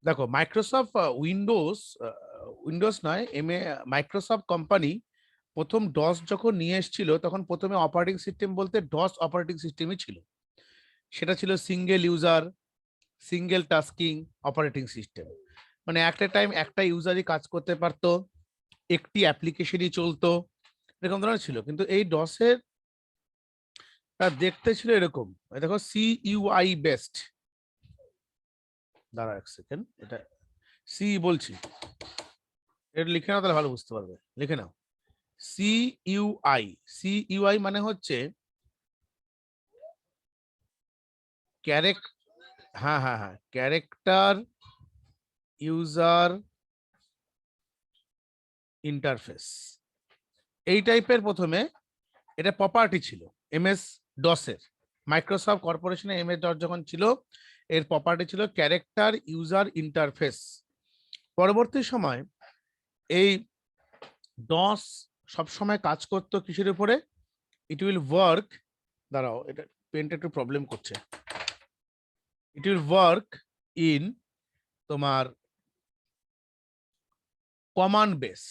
দেখো Microsoft Windows নয় Microsoft company প্রথম ডস যখন নিয়ে এসেছিল তখন প্রথমে অপারেটিং সিস্টেম বলতে ডস অপারেটিং সিস্টেমই ছিল। সেটা ছিল single user single tasking operating system, মানে একটা টাইম একটা ইউজারই কাজ করতে পারতো, একটি অ্যাপ্লিকেশনই চলতো, এরকম ধরনের ছিল। কিন্তু এই ডসের দেখতে ছিল এরকম, দেখো সিইউআই বেস্ট, দাঁড়া এক সেকেন্ড, এটা সি বলছি, এটা লিখে নাও তাহলে ভালো বুঝতে পারবে, লিখে নাও সিইউআই। সিইউআই মানে হচ্ছে ক্যারেক হ্যাঁ হ্যাঁ হ্যাঁ ক্যারেক্টার ইউজার ইন্টারফেস, এই টাইপের প্রথমে এটা প্রপার্টি ছিল এমএস ডসের। মাইক্রোসফট কর্পোরেশনে এমএস ডস যখন ছিল এর প্রপার্টি ছিল ক্যারেক্টার ইউজার ইন্টারফেস। পরবর্তী সময় এই ডস সবসময় কাজ করতো কিসের উপরে, ইট উইল ওয়ার্ক, দাঁড়াও এটা পেনটা একটু প্রবলেম করছে, ইট উইল ওয়ার্ক ইন তোমার কমান্ড বেস,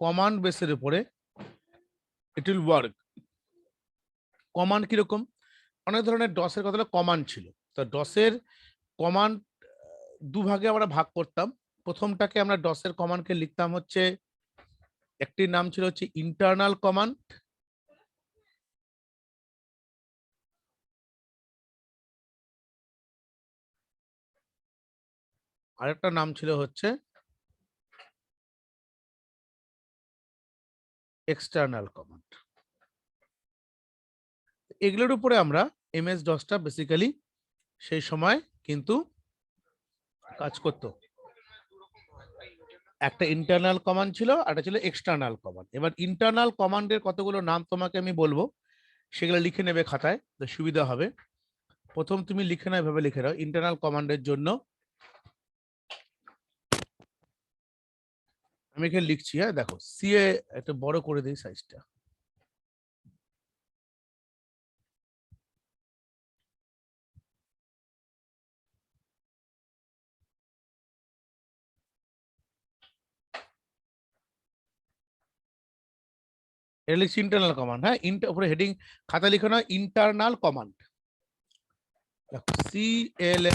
কমান্ড বেসের উপরে ইট উইল ওয়ার্ক। কমান্ড কিরকম, অনেক ধরনের ডসের কথা কমান্ড ছিল। তো ডসের কমান্ড দুভাগে আমরা ভাগ করতাম। প্রথমটাকে আমরা ডসের কমান্ডকে লিখতাম হচ্ছে, একটির নাম ছিল হচ্ছে ইন্টারনাল কমান্ড, আরেকটা নাম ছিল হচ্ছে এক্সটার্নাল কমান্ড। এগুলোর উপরে আমরা এমএস ডসটা বেসিক্যালি সেই সময় কিন্তু কাজ করত। একটা ইন্টারনাল কমান্ড ছিল, একটা ছিল এক্সটার্নাল কমান্ড। এবার ইন্টারনাল কমান্ডের কতগুলো নাম তোমাকে আমি বলবো, সেগুলো লিখে নেবে খাতায়, তো সুবিধা হবে। প্রথম তুমি লিখে নাও, এভাবে লিখে নাও ইন্টারনাল কমান্ডের জন্য, আমি এখানে লিখছি, হ্যাঁ দেখো সিএ একটু বড় করে দিই সাইজটা, এটা লিখছি ইন্টারনাল কমান্ড। হ্যাঁ উপরে হেডিং খাতা লিখে নাও ইন্টারনাল কমান্ড, দেখো সিএল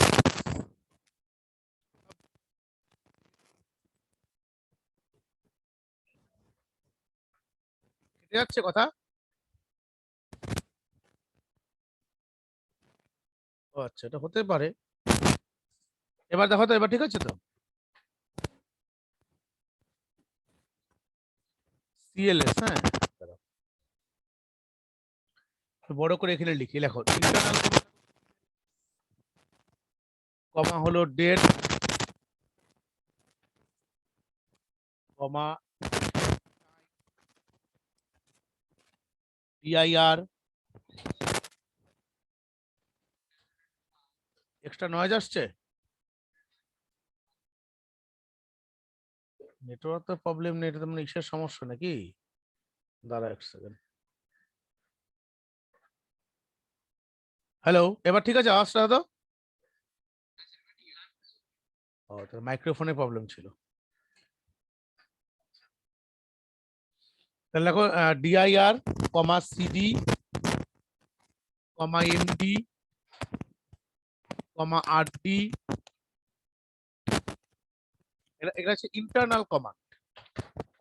যাচ্ছে কথা। ও আচ্ছা, এটা হতে পারে। এবার দেখো তো, এবার ঠিক আছে তো, সিএলএস, হ্যাঁ দাঁড়াও, বড় করে এখানে লিখি, লেখো ইন্টারনাল কমা হলো ডেট কমা ডিআইআর, এক্সট্রা নয়েজ আসছে, নেটওয়ার্ক তো প্রবলেম নেই, এটা তো মানে ইসের সমস্যা নাকি, দাঁড়া এক সেকেন্ড। হ্যালো, এবার ঠিক আছে আওয়াজটা তো, ও তো মাইক্রোফোনের প্রবলেম ছিল। তাহলে দেখো DIR comma CD comma MD comma RD, এটা হচ্ছে internal command.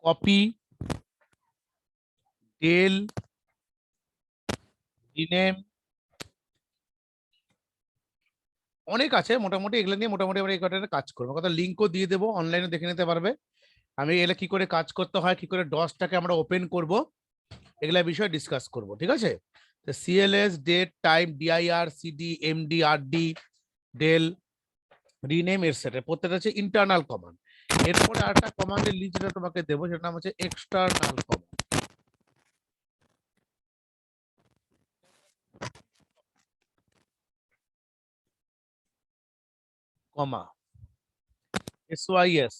Copy, del, rename, অনেক আছে মোটামুটি, এগুলো নিয়ে মোটামুটি আমরা এই কটা কাজ করবো। কথা লিঙ্কও দিয়ে দেবো, অনলাইনে দেখে নিতে পারবে। আমি এগুলো কি করে কাজ করতে হয়, কি করে ডসটাকে আমরা ওপেন করব, এগুলা বিষয়ে ডিসকাস করব, ঠিক আছে। তো CLS, date, time, DIR, CD, MD, RD, del, rename etcetera, প্রত্যেকটা হচ্ছে ইন্টারনাল কমান্ড। এরপরে আরেকটা কমান্ডের লিস্ট যেটা তোমাকে দেবো, সেটার নাম হচ্ছে এক্সটার্নাল কমান্ড, কমা এসওয়াইএস।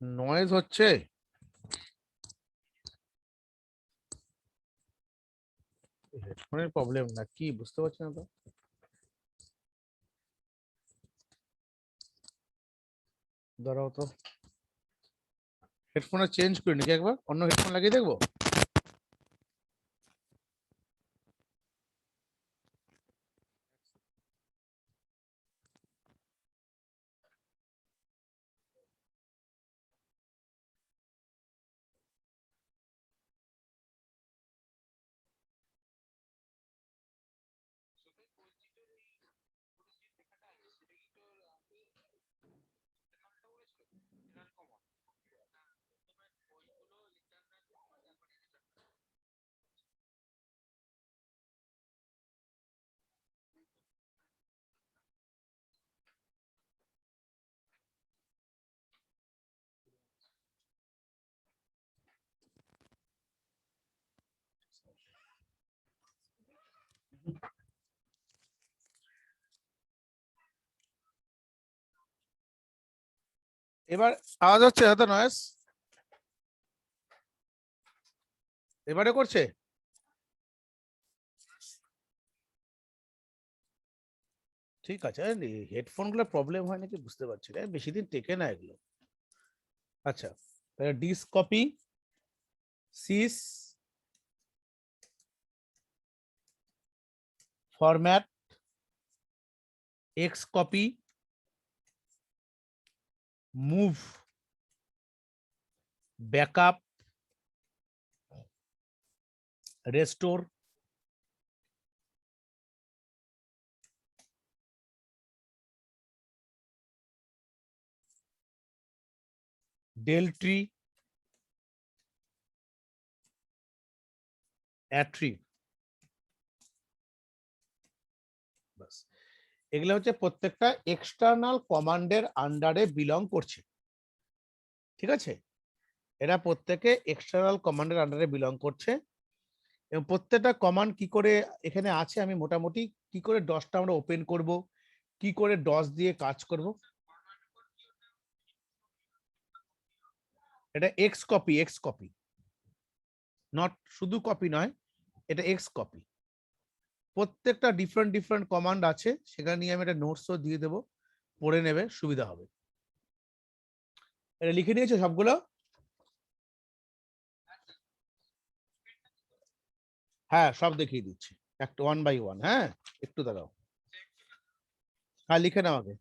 নয়েজ হচ্ছে, হেডফোনের প্রবলেম না কি বুঝতে পারছি না তো। দাঁড়াও তো, হেডফোনে চেঞ্জ করে নাকি একবার অন্য হেডফোন লাগিয়ে দেখবো। এবার আওয়াজ হচ্ছে এত নয়েস? এবারে করছে? ঠিক আছে, হেডফোন গুলো প্রবলেম হয় নাকি বুঝতে পারছি না, বেশি দিন টেকে না এগুলো। আচ্ছা, diskcopy, sys, format, xcopy, move, backup, restore, deltree, attrib. বাস, এগুলো হচ্ছে প্রত্যেকটা এক্সটার্নাল কমান্ডের আন্ডারে বিলং করছে। ঠিক আছে, এরা প্রত্যেকে এক্সটার্নাল কমান্ডের আন্ডারে বিলং করছে এবং প্রত্যেকটা কমান্ড কি করে এখানে আছে আমি মোটামুটি কি করে ডসটা আমরা ওপেন করব, কি করে ডস দিয়ে কাজ করব। এটা x copy, x copy, not শুধু কপি নয়, এটা এক্স কপি। প্রত্যেকটা ডিফারেন্ট ডিফারেন্ট কমান্ড আছে, সেখানে নিয়ে আমি একটা নোটসও দিয়ে দেবো, পড়ে নেবে, সুবিধা হবে। এটা লিখে নিয়েছো সবগুলো? হ্যাঁ, সব দেখিয়ে দিচ্ছি একটা ওয়ান বাই ওয়ান। হ্যাঁ, একটু দাঁড়াও। হ্যাঁ, লিখে নাও আগে।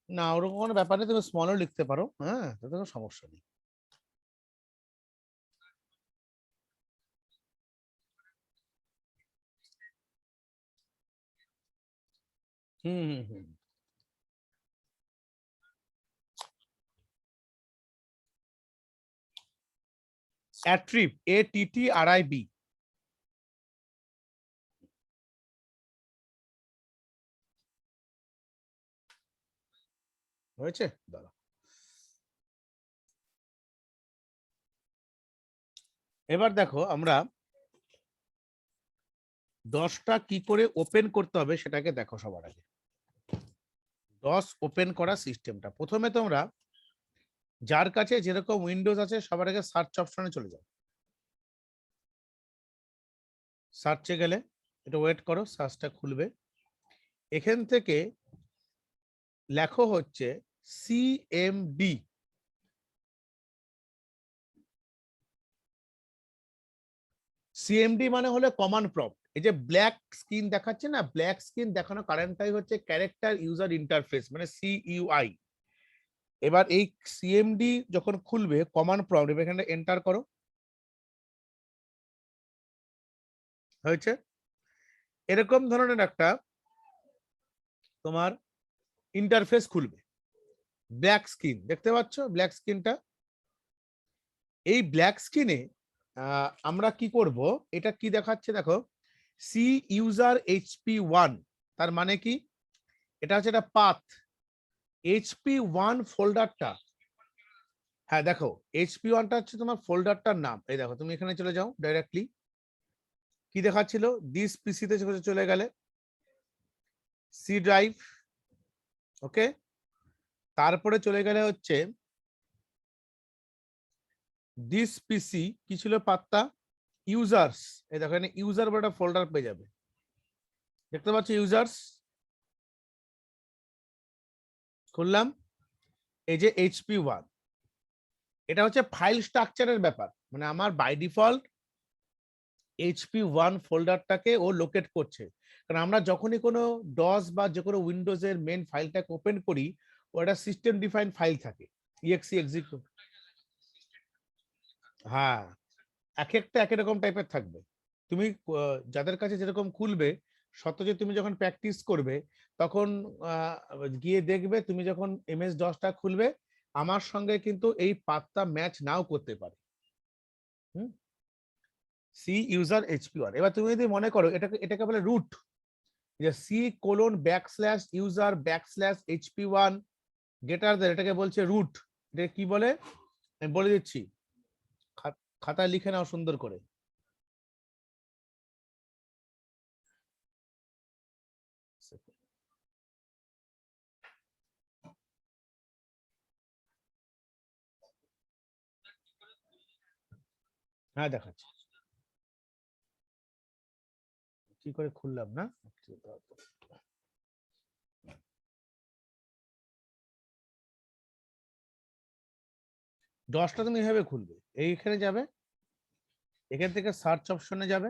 না, ওরকম কোনো ব্যাপার নেই, তুমি স্মলও লিখতে পারো, হ্যাঁ, তাতে কোনো সমস্যা নেই। হুম হুম হুম। অ্যাট্রিব, ATTRIB। হয়েছে, দাঁড়া। এবার দেখো আমরা 10টা কি করে ওপেন করতে হবে সেটাকে দেখো সবার আগে। 10 ওপেন করা সিস্টেমটা প্রথমে তোমরা যার কাছে যেরকম উইন্ডোজ আছে সবার আগে সার্চ অপশনে চলে যাও। সার্চে গেলে এটা ওয়েট করো, সার্চটা খুলবে। এখান থেকে লেখো হচ্ছে সিএমডি। সিএমডি মানে হলো কমান্ড প্রম্পট। এই যে ব্ল্যাক স্ক্রিন দেখাচ্ছে না, ব্ল্যাক স্ক্রিন দেখানো কারেন্টটাই হচ্ছে ক্যারেক্টার ইউজার ইন্টারফেস, মানে সিইউআই। এবার এই সিএমডি যখন খুলবে কমান্ড প্রম্পট, এখানে এন্টার করো। হয়েছে, এরকম ধরনের একটা তোমার ইন্টারফেস খুলবে। ব্ল্যাক স্ক্রিন দেখতে পাচ্ছ, ব্ল্যাক স্ক্রিনটা। এই ব্ল্যাক স্ক্রিনে আমরা কি করব, এটা কি দেখাচ্ছে দেখো, সি ইউজার HP1। তার মানে কি, এটা হচ্ছে একটা পাথ। HP1 ফোল্ডারটা, হ্যাঁ দেখো, HP1টা হচ্ছে তোমার ফোল্ডারটার নাম। এই দেখো, তুমি এখানে চলে যাও ডাইরেক্টলি, কি দেখাচ্ছিল, দিস পিসিতে চলে গেলে সি ড্রাইভ, ওকে, তারপরে চলে গেলে হচ্ছে দিস পিসি, কি ছিল পাত্তা, ইউজার্স। এই দেখো এখানে ইউজার বলে একটা ফোল্ডার পেয়ে যাবে, দেখতে পাচ্ছ ইউজার্স, খুললাম, এই যে HP1, এটা হচ্ছে ফাইল স্ট্রাকচারের ব্যাপার, মানে আমার বাই ডিফল্ট HP1 ফোল্ডারটাকে ও লোকেট করছে। কারণ আমরা যখনই কোনো ডস বা যে কোনো উইন্ডোজের মেন ফাইলটাকে ওপেন করি, ওটা সিস্টেম ডিফাইন্ড ফাইল থাকে, ইএক্সি এক্সিকিউট। হ্যাঁ, এক একটা এক রকম টাইপের থাকবে। তুমি যাদের কাছে যেরকম খুলবে, সত্যজি তুমি যখন প্র্যাকটিস করবে তখন গিয়ে দেখবে, তুমি যখন MS-DOS-টা খুলবে আমার সঙ্গে কিন্তু এই পাতটা ম্যাচ নাও করতে পারে। হুম, সি ইউজার HP1। এবার তুমি যদি মনে করো এটাকে বলে রুট, যে C:\user\HP1 গেটার দের, এটাকে বলছে রুট। এটা কি বলে আমি বলে দিচ্ছি, খাতায় লিখে নাও সুন্দর করে। হ্যাঁ দেখাচ্ছি, কি করে খুললাম না, ডসটা তুমি এভাবে খুলবে, এইখানে যাবে, এখান থেকে সার্চ অপশনে যাবে,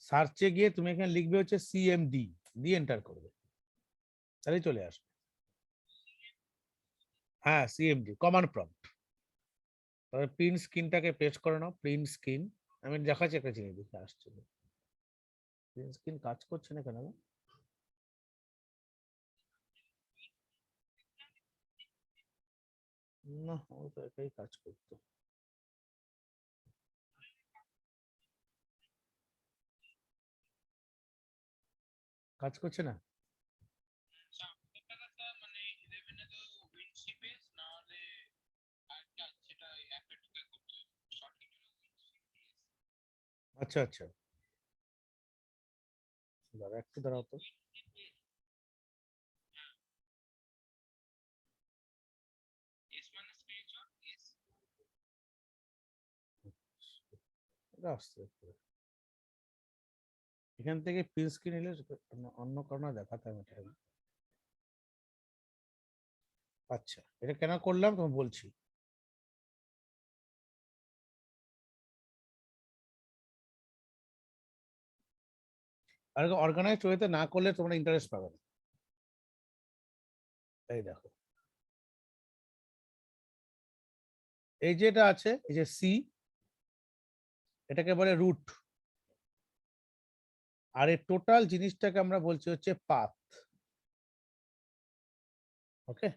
সার্চে গিয়ে তুমি এখানে লিখবে হচ্ছে CMD, দিয়ে এন্টার করবে, তাহলেই চলে আসবে। হ্যাঁ CMD কমান্ড প্রম্পট। তবে প্রিন্ট স্ক্রিনটাকে পেস্ট করে নাও, প্রিন্ট স্ক্রিন, আমি দেখাচ্ছি একটা জিনিস, দেখে আসছে, প্রিন্ট স্ক্রিন কাজ করছে না কেন, না ও তো একাই কাজ করতো, কাজ করছে না। আচ্ছা আচ্ছা, দাঁড়া একটু, দাঁড়াও তো, এটা আসছে একটু। এখান থেকে প্রিন্ট স্ক্রিন এলে অন্য কারণে দেখাতে হবে এটা। আচ্ছা, এটা কেন করলাম তুমি বলছি। আর অর্গানাইজড ওয়েতে না করলে তোমরা ইন্টারেস্ট পাবে না। এই দেখো, এই যেটা আছে, এই যে সি, এটাকে বলে রুট, আর এই টোটাল জিনিসটাকে আমরা বলছি হচ্ছে পাথ। ওকে,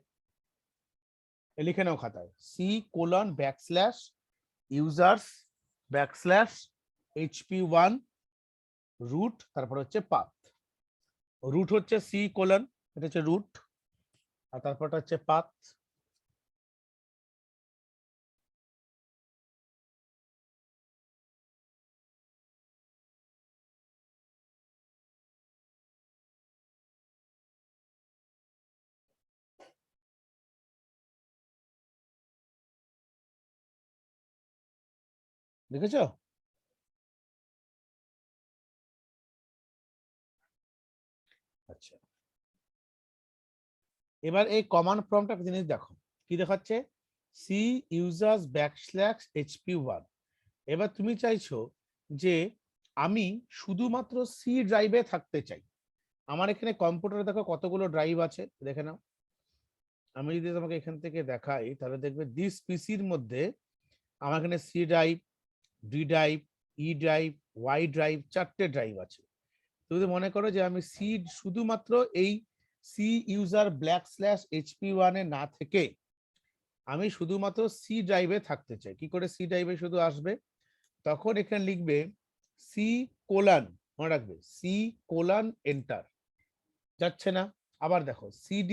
লিখে নাও খাতায়, C:\users\HP1 রুট, তারপর হচ্ছে পাথ। রুট হচ্ছে C:, এটা হচ্ছে রুট, আর তারপরটা হচ্ছে পাথ। দেখেছো? আচ্ছা, এবার এই কমান্ড প্রম্পট একটা জিনিস দেখো, কি দেখাচ্ছে, C:\users\HP1। এবার তুমি চাইছো যে আমি শুধুমাত্র সি ড্রাইভে থাকতে চাই। আমার এখানে কম্পিউটারে দেখো কতগুলো ড্রাইভ আছে, দেখে নাও। আমি যদি তোমাকে এখান থেকে দেখাই তাহলে দেখবে দিস পিসির মধ্যে আমার এখানে C drive, D drive, E drive, Y drive, 4টে ড্রাইভ আছে। তুমি যদি মনে করো যে আমি সি শুধুমাত্র এই C:\HP1 এ না থেকে আমি শুধুমাত্র সি ড্রাইভে থাকতে চাই, কি করে সি ড্রাইভে শুধু আসবে, তখন এখানে লিখবে C:, মনে রাখবে C:, এন্টার, যাচ্ছে না। আবার দেখো CD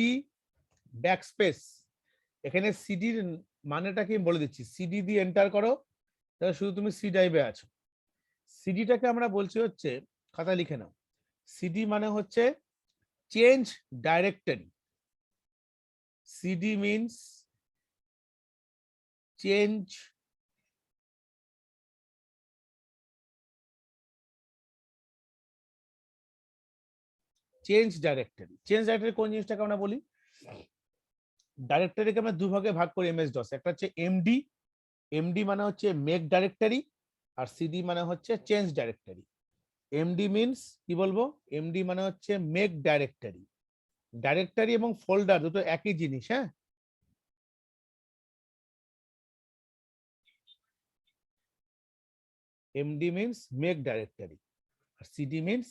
ব্যাকস্পেস, এখানে সিডির মানেটা কি বলে দিচ্ছি, সিডি দিয়ে এন্টার করো, তাহলে শুধু তুমি সি ড্রাইভে আছো। সিডিটাকে আমরা বলছি হচ্ছে, খাতা লিখে নাও, সিডি মানে হচ্ছে change directory. CD means change directory. Change directory কোন জিনিসটাকে আমরা বলি, ডাইরেক্টরিকে আমরা দুভাগে ভাগ করি এমএস ডস, একটা হচ্ছে এমডি, এমডি মানে হচ্ছে মেক ডাইরেক্টরি, আর সিডি মানে হচ্ছে চেঞ্জ ডাইরেক্টরি। এমডি মিনস কি বলবো, এমডি মানে হচ্ছে মেক ডাইরেক্টরি। ডাইরেক্টরি এবং ফোল্ডার দুটো একই জিনিস, হ্যাঁ। এমডি মিনস মেক ডাইরেক্টরি, আর সিডি মিনস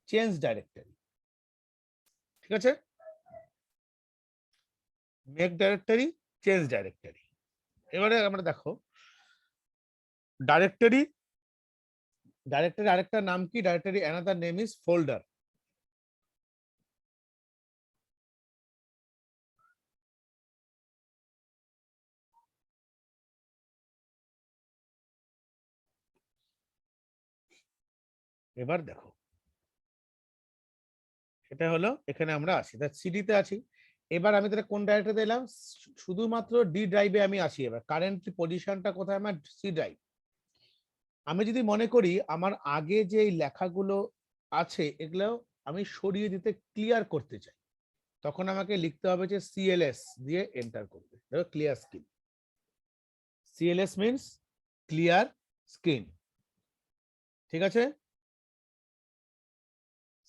চেঞ্জ ডাইরেক্টরি, ঠিক আছে। Make directory, change directory. এবারে আমরা দেখো ডাইরেক্টরি, ডাইরেক্টরি আরেকটা নাম কি, directory another name is folder. এবার দেখো সেটা হলো এখানে আমরা আছি, সিডি তে আছি। এবার আমি তাহলে কোন ডাইরেক্টরি দিলাম, শুধুমাত্র ডি ড্রাইভে আমি আসি। এবার কারেন্ট পজিশনটা কোথায়, আমার সি ড্রাইভ। আমি যদি মনে করি আমার আগে যে লেখাগুলো আছে এগুলো আমি সরিয়ে দিতে, ক্লিয়ার করতে চাই, তখন আমাকে লিখতে হবে যে সিএলএস দিয়ে এন্টার করবে, দেখো clear screen. CLS means clear screen, ঠিক আছে।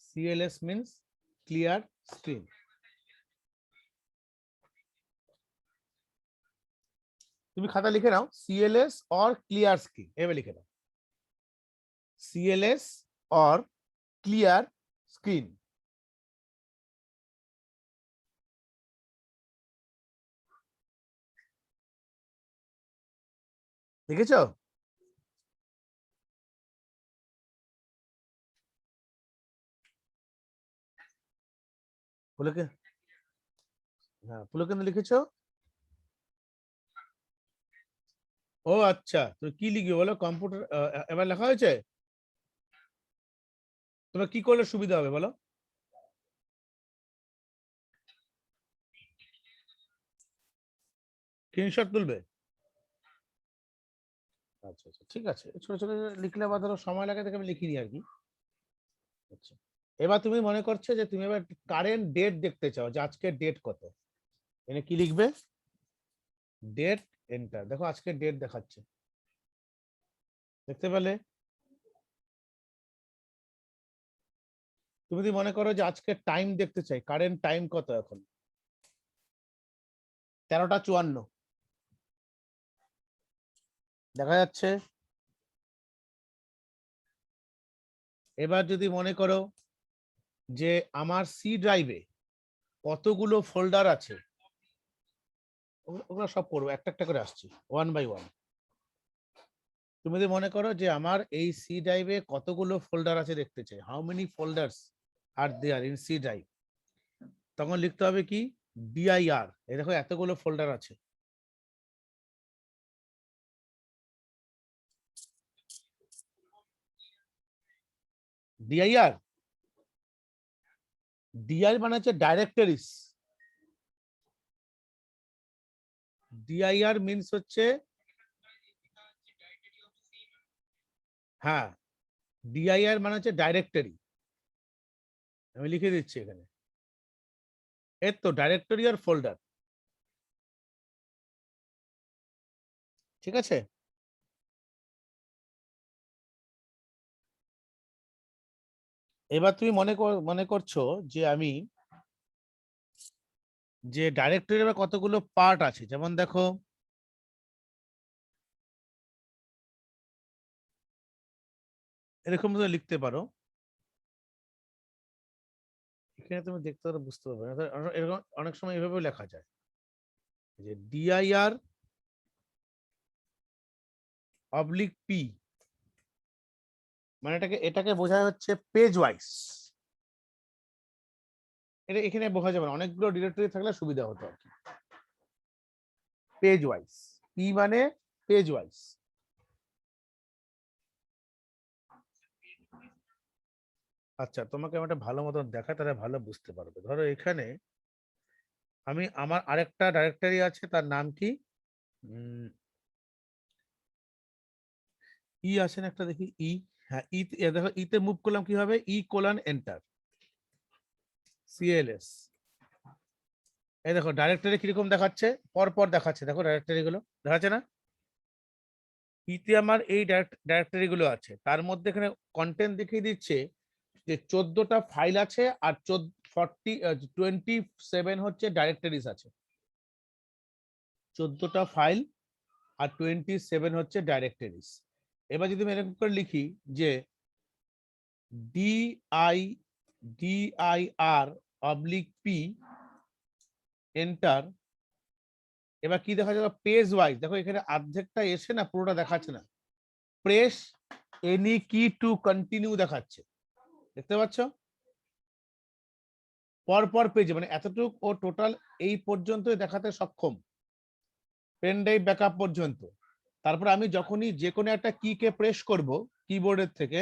CLS means clear screen. তুমি খাতা লিখে নাও, সিএলএস অর ক্লিয়ার স্ক্রিন, এভাবে লিখে নাও, সিএলএস অর ক্লিয়ার স্ক্রিন। লিখেছো? পুলকে, হ্যাঁ পুলকেন্দ্র লিখেছো? ও আচ্ছা, তুমি কি লিখবে বলো, কম্পিউটার এবার লেখা হয়েছে, তোমার কি করলে সুবিধা হবে বলো? স্ক্রিনশট তুলবে? আচ্ছা আচ্ছা ঠিক আছে, ছোট ছোট লিখলে বা ধরো সময় লাগে দেখে আমি লিখিনি আর কি। আচ্ছা, এবার তুমি মনে করছো যে তুমি এবার কারেন্ট ডেট দেখতে চাও, যে আজকের ডেট কত, এনে কি লিখবে, ডেট এন্টার। দেখো আজকের ডেট দেখাচ্ছে, দেখতে পেলে? তুমি যদি মনে করো যে আজকে টাইম দেখতে চাই, কারেন্ট টাইম কত এখন, 13টা 54 দেখা যাচ্ছে। এবার যদি মনে করো যে আমার সি ড্রাইভে কতগুলো ফোল্ডার আছে, ওগুলো সব করবো, একটা একটা করে আসছি, ওয়ান বাই ওয়ান। তুমি যদি মনে করো যে আমার এই সি ড্রাইভে কতগুলো ফোল্ডার আছে দেখতে চাই, how many folders are there in C drive, তখন লিখতে হবে কি, ডিআইআর। এই দেখো এতগুলো ফোল্ডার আছে, ডিআইআর। ডিআই মানে হচ্ছে ডাইরেক্টরিস, ডিআইআর মিনস হচ্ছে, হ্যাঁ ডিআইআর মানে হচ্ছে ডাইরেক্টরি। আমি লিখে দিচ্ছি এখানে, এর তো ডাইরেক্টরি আর ফোল্ডার, ঠিক আছে। এবার তুমি মনে করছো যে আমি যে ডাইরেক্টরি এবার কতগুলো পার্ট আছে, যেমন দেখো এরকম ভাবে লিখতে পারো, এখানে তুমি দেখতে পারো, বুঝতে পারবে না, এরকম অনেক সময় এভাবেও লেখা যায়, যে ডিআইআর অবলিক পি, মানে এটাকে বোঝায় হচ্ছে পেজ ওয়াইজ। এটা এখানে বোঝা যাবে না, অনেকগুলো ডিরেক্টরি থাকলে সুবিধা হতো আর কি। পেজ ওয়াইজ, পি মানে পেজ ওয়াইজ। আচ্ছা, তোমাকে আমি একটা ভালো মতন দেখা, তাহলে ভালো বুঝতে পারবে। ধরো এখানে আমি আমার আরেকটা ডাইরেক্টরি আছে, তার নাম কি ই আছে না একটা, দেখি ই, হ্যাঁ ই, দেখো ইতে মুভ করলাম, কি হবে ই:\এন্টার CLS। এই দেখো ডাইরেক্টরি কিরকম দেখাচ্ছে, পর পর দেখাচ্ছে, দেখো ডাইরেক্টরি গুলো দেখাচ্ছে না। ইতে আমার এই ডাইরেক্টরি গুলো আছে, তার মধ্যে এখানে কন্টেন্ট দেখিয়ে দিচ্ছে যে 14টা ফাইল আছে, আর 27 হচ্ছে ডাইরেক্টরিজ আছে। 14টা ফাইল আর 27 হচ্ছে ডাইরেক্টরিজ। এবার যদি আমি এরকম করে লিখি যে dir/p এন্টার, এবার কি দেখা যাবে পেজ ওয়াইজ, দেখো এখানে অর্ধেকটা এসে না, পুরোটা দেখাচ্ছে না। প্রেস এনি কি টু কন্টিনিউ দেখাচ্ছে, দেখতে পাচ্ছ পরপর পেজে, মানে এতটুকু ও টোটাল এই পর্যন্তই দেখাতে সক্ষম, পেন ড্রাইভ ব্যাকআপ পর্যন্ত। তারপর আমি যখনই যে কোনো একটা কি কে প্রেস করব কিবোর্ডের থেকে,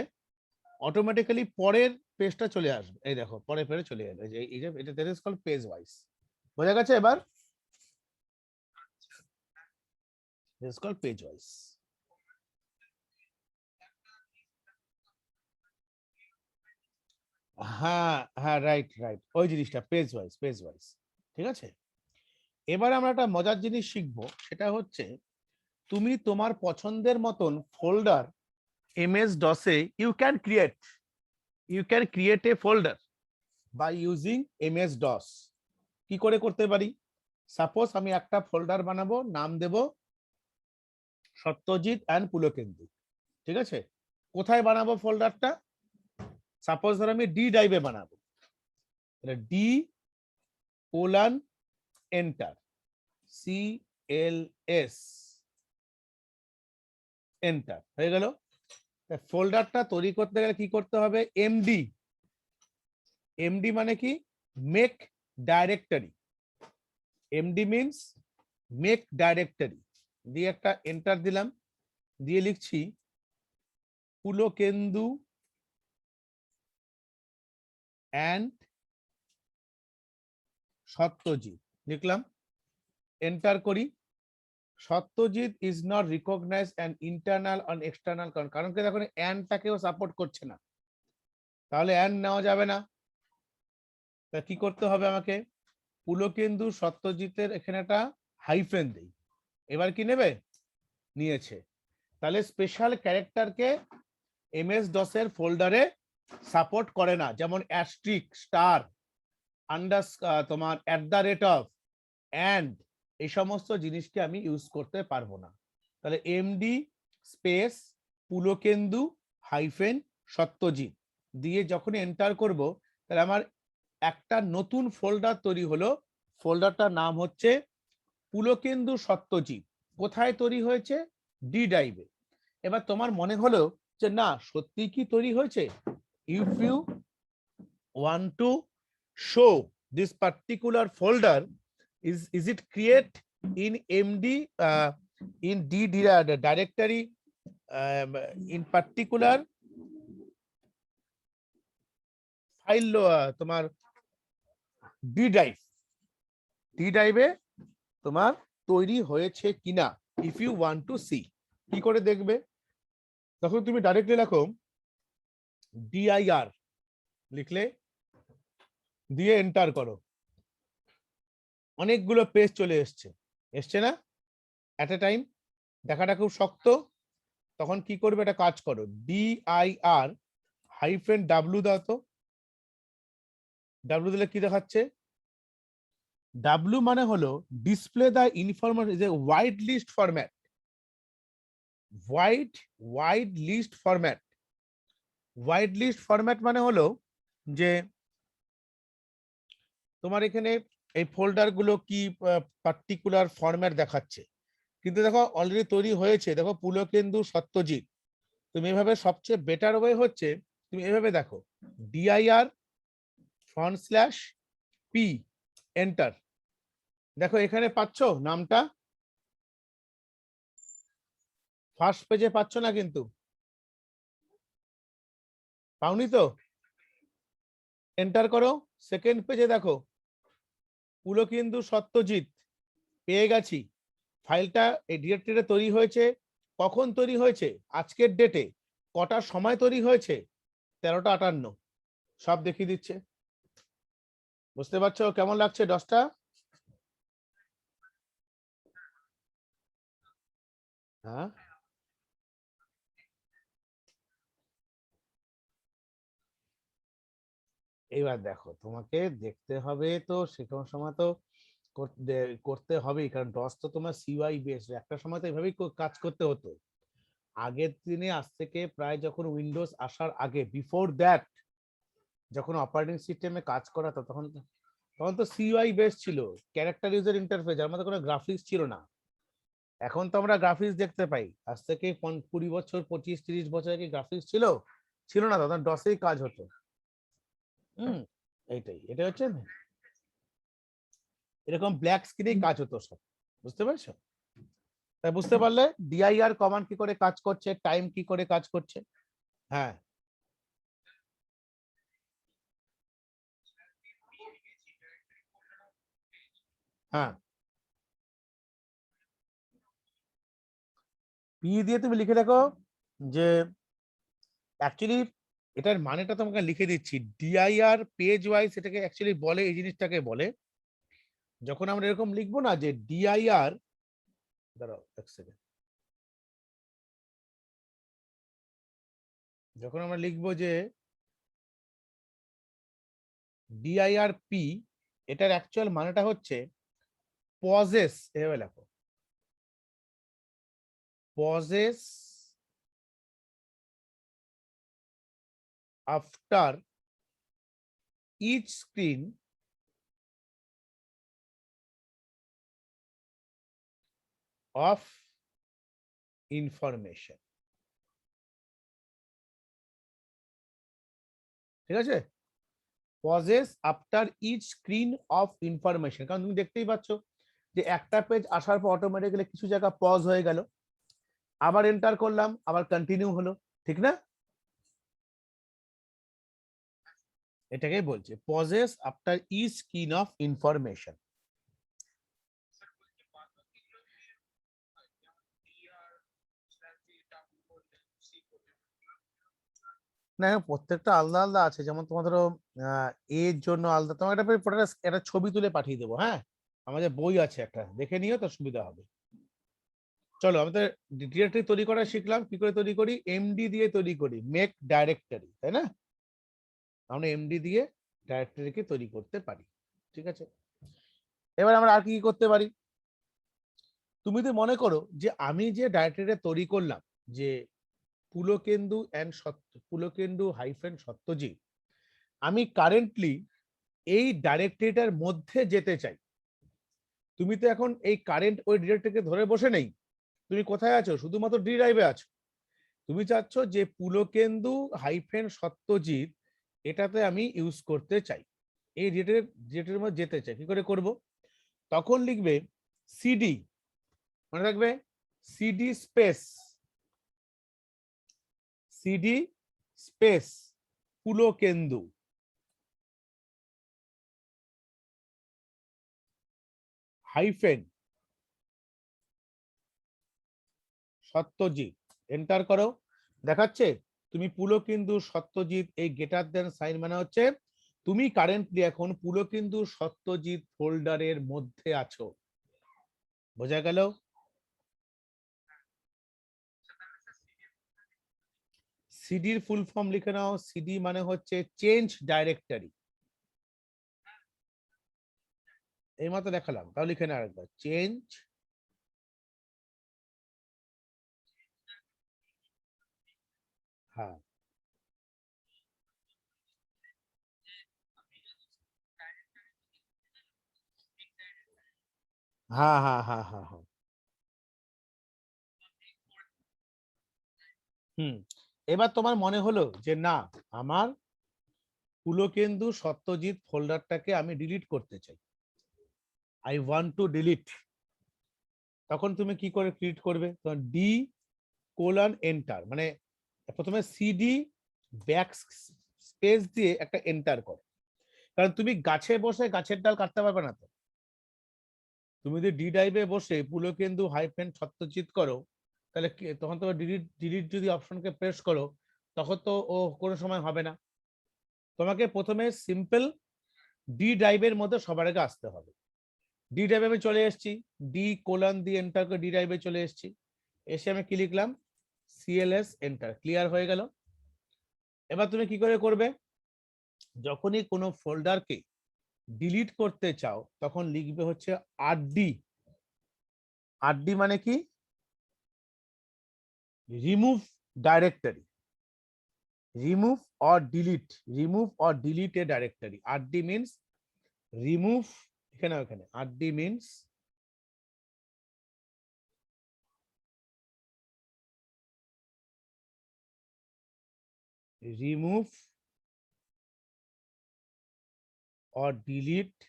অটোমেটিক্যালি পরের পেজটা চলে আসবে। এই দেখো পরের পেজে চলে যাবে, এই যে এটা that is called page wise. বোঝা গেছে এবার? This is called page wise. হ্যাঁ হ্যাঁ, রাইট রাইট, ওই জিনিসটা পেজ ওয়াইজ, পেজ ওয়াইজ। ঠিক আছে, এবার আমরা একটা মজার জিনিস শিখবো, সেটা হচ্ছে তুমি তোমার পছন্দের মতন ফোল্ডার MS DOS-এ you can create a folder by using MS DOS। কি করে করতে পারি? সাপোজ আমি একটা ফোল্ডার বানাবো, নাম দেব সত্যজিৎ অ্যান্ড পুলকেন্দু। ঠিক আছে, কোথায় বানাবো ফোল্ডারটা? সাপোজ ধর আমি ডি ড্রাইভে বানাবো, D:\এন্টার CLS এন্টার হয়ে গেল। ফোল্ডারটা তৈরি করতে গেলে কি করতে হবে? এমডি মানে কি? Make directory. MD means make directory. দিয়ে একটা এন্টার দিলাম, দিয়ে লিখছি পুলকেন্দু অ্যান্ড সত্যজিৎ, লিখলাম, এন্টার করি। Satyajit is not recognize and internal on external, কারণ কি দেখুন অ্যান্ডটাকেও সাপোর্ট করছে না, তাহলে অ্যান্ড নেওয়া যাবে না। তা কি করতে হবে আমাকে? পুলকেন্দু সত্যজিতের এখানে একটা হাইফেন দেই। এবার কি নেবে? নিয়েছে। তাহলে স্পেশাল ক্যারেক্টারকে MS DOS-এর ফোল্ডারে সাপোর্ট করে না, যেমন অ্যাস্ট্রিক, স্টার, আন্ডার, তোমার @ অ্যান্ড, এই সমস্ত জিনিসকে আমি ইউজ করতে পারবো না। তাহলে MD space Pulakendu hyphen Satyajit দিয়ে যখন এন্টার করব, তাহলে আমার একটা নতুন ফোল্ডার তৈরি হলো। ফোল্ডারটার নাম হচ্ছে পুলকেন্দু সত্যজিৎ। কোথায় তৈরি হয়েছে? ডি ড্রাইভে। এবার তোমার মনে হলো যে না সত্যি কি তৈরি হয়েছে, if you want to show this particular folder, is it create in MD in D directory in particular file তোমার ডি ড্রাইভে তোমার তৈরি হয়েছে কিনা, if you want to see. কি করে দেখবে? তখন তুমি ডাইরেক্টলি লেখো dir, লিখলে দিয়ে এন্টার করো, অনেকগুলো পেজ চলে এসছে না এট এ টাইম, দেখাটা খুব শক্ত। তখন কি করবে? একটা কাজ করো, dir-w দাও তো। ডাব্লিউ দিলে কি দেখাচ্ছে? ডাব্লিউ মানে হলো display the information is a wide list format. Wide list format মানে হলো যে তোমার এখানে এই ফোল্ডার গুলো কি পার্টিকুলার ফরম্যাট দেখাচ্ছে, কিন্তু দেখো অলরেডি তৈরি হয়েছে, দেখো পুলকেন্দু সত্যজিৎ। তুমি এভাবে সবচেয়ে বেটার ওয়ে হচ্ছে তুমি এভাবে দেখো dir/p এন্টার। দেখো এখানে পাচ্ছ নামটা, ফার্স্ট পেজে পাচ্ছ না কিন্তু, পাওনি তো? এন্টার করো, সেকেন্ড পেজে দেখো পুলকেন্দু সত্যজিৎ, পেয়ে গেছি। ফাইলটা এই ডিরেক্টরিতে তৈরি হয়েছে, কখন তৈরি হয়েছে, আজকের ডেটে কটার সময় তৈরি হয়েছে, 13টা 58, সব দেখিয়ে দিচ্ছে। বুঝতে পারছো কেমন লাগছে ডসটা? হ্যাঁ, এবার দেখো তোমাকে দেখতে হবে তো, সেরকম সময় তো করতে হবেই, কারণ ডস তো তোমার সিওআই বেস, একটা সময় তো এইভাবেই কাজ করতে হতো আগের দিনে। আজ থেকে প্রায় যখন উইন্ডোজ আসার আগে, বিফোর দ্যাট, যখন অপারেটিং সিস্টেমে কাজ করা হতো তখন তখন তো সিইউআই বেস ছিল, ক্যারেক্টার ইউজার ইন্টারফেস, যার মধ্যে কোনো গ্রাফিক্স ছিল না। এখন তো আমরা গ্রাফিক্স দেখতে পাই, আজ থেকে 20 বছর, 25-30 বছর আগে গ্রাফিক্স ছিল? ছিল না, তখন ডসেই কাজ হতো। হুম, এটা হচ্ছে এরকম ব্ল্যাক স্ক্রিনেই কাজ হতো সব। বুঝতে পারছো? তাই বুঝতে পারলে ডিআইআর কমান্ড কি করে কাজ করছে, টাইম কি করে কাজ করছে। হ্যাঁ, হ্যাঁ, পি দিয়ে তুমি লিখে রাখো যে অ্যাকচুয়ালি এটার মানেটা তোমাকে লিখে দিচ্ছি। ডিআইআর পেজ ওয়াইজ এটাকে অ্যাকচুয়ালি বলে, এই জিনিসটাকে বলে, যখন আমরা এরকম লিখবো না যে ডিআইআর, দাঁড়াও এক সেকেন্ড, যখন আমরা লিখবো যে ডিআইআর পি, এটার অ্যাকচুয়াল মানেটা হচ্ছে পজেস, এভাবে লেখো, pauses after each screen of information. ঠিক আছে? Pauses after each screen of information, কারণ তুমি দেখতেই পাচ্ছ যে একটা পেজ আসার পর অটোমেটিক্যালি কিছু জায়গা পজ হয়ে গেল, আবার এন্টার করলাম, আবার কন্টিনিউ হলো, ঠিক না? এটাকেই বলছে pauses after each screen of information. না, প্রত্যেকটা আলাদা আলাদা আছে, যেমন তোমার ধরো এর জন্য আলাদা, তোমার একটা ছবি তুলে পাঠিয়ে দেবো। হ্যাঁ, আমাদের বই আছে একটা, দেখে নিও তো সুবিধা হবে। চলো আমাদের ডিরেক্টরি তৈরি করা শিখলাম, কি করে তৈরি করি, এমডি দিয়ে তৈরি করি, মেক ডাইরেক্টরি, তাই না? আমরা এমডি দিয়ে ডাইরেক্টরিকে তৈরি করতে পারি। ঠিক আছে, এবার আমরা আর কি কি করতে পারি। তুমি তো মনে করো যে আমি যে ডাইরেক্টরিটা তৈরি করলাম, যে পুলকেন্দু অ্যান্ড পুলকেন্দু হাইফেন সত্যজিৎ, আমি কারেন্টলি এই ডাইরেক্টরিটার মধ্যে যেতে চাই। তুমি তো এখন এই কারেন্ট ওই ডিরেক্টরিকে ধরে বসে নেই, তুমি কোথায় আছো, শুধুমাত্র ডি ড্রাইভে আছো। তুমি চাচ্ছ যে পুলকেন্দু হাইফেন সত্যজিৎ, এটাতে আমি ইউজ করতে চাই, এই ডিরেক্টরির মধ্যে যেতে চাই, কি করে করব? তখন লিখবে সিডি, মনে রাখবে, CD space, CD space Pulakendu hyphen Satyajit, enter করো। দেখাচ্ছে তুমি পুলকেন্দু সত্যজিৎ, এই গ্রেটার দেন সাইন মানে হচ্ছে তুমি কারেন্টলি এখন পুলকেন্দু সত্যজিৎ ফোল্ডারের মধ্যে আছো। বোঝা গেল? সিডির ফুল ফর্ম লিখে নাও, সিডি মানে হচ্ছে চেঞ্জ ডাইরেক্টরি। এই মাত্র দেখালাম, তাও লিখে নাও আরেকবার, চেঞ্জ, হ্যাঁ, হ্যাঁ, হ্যাঁ, হ্যাঁ, হ্যাঁ, হ্যাঁ। হুম, এবার তোমার মনে হলো যে না, আমার পুলকেন্দু সত্যজিৎ ফোল্ডারটাকে আমি ডিলিট করতে চাই, আই ওয়ান্ট টু ডিলিট। তখন তুমি কি করে ডিলিট করবে? তখন ডি কোলন এন্টার, মানে প্রথমে সিডি ব্যাক স্পেস দিয়ে একটা এন্টার করো, কারণ তুমি গাছে বসে গাছের ডাল কাটতে পারবে না। তো তুমি যদি ডি ড্রাইভে বসে পুলকেন্দু হাইফেন ছত্রচিত করো, তাহলে তখন তো ডিলিট ডিলিট যদি অপশনকে প্রেস করো, তখন তো ও কোনো সময় হবে না। তোমাকে প্রথমে সিম্পল ডি ড্রাইভের মধ্যে সবার আগে আসতে হবে। ডি ড্রাইভে আমি চলে এসেছি, ডি কোলন দিয়ে এন্টার করে ডি ড্রাইভে চলে এসেছি, এসে আমি কি লিখলাম, সিএলএস এন্টার, ক্লিয়ার হয়ে গেল। এবার তুমি কি করে করবে, যখনই কোনো ফোল্ডারকে ডিলিট করতে চাও তখন লিখবে হচ্ছে আরডি। আরডি মানে কি, remove directory, remove or delete, remove or delete A directory. RD means remove, এখানে ওখানে RD means remove or delete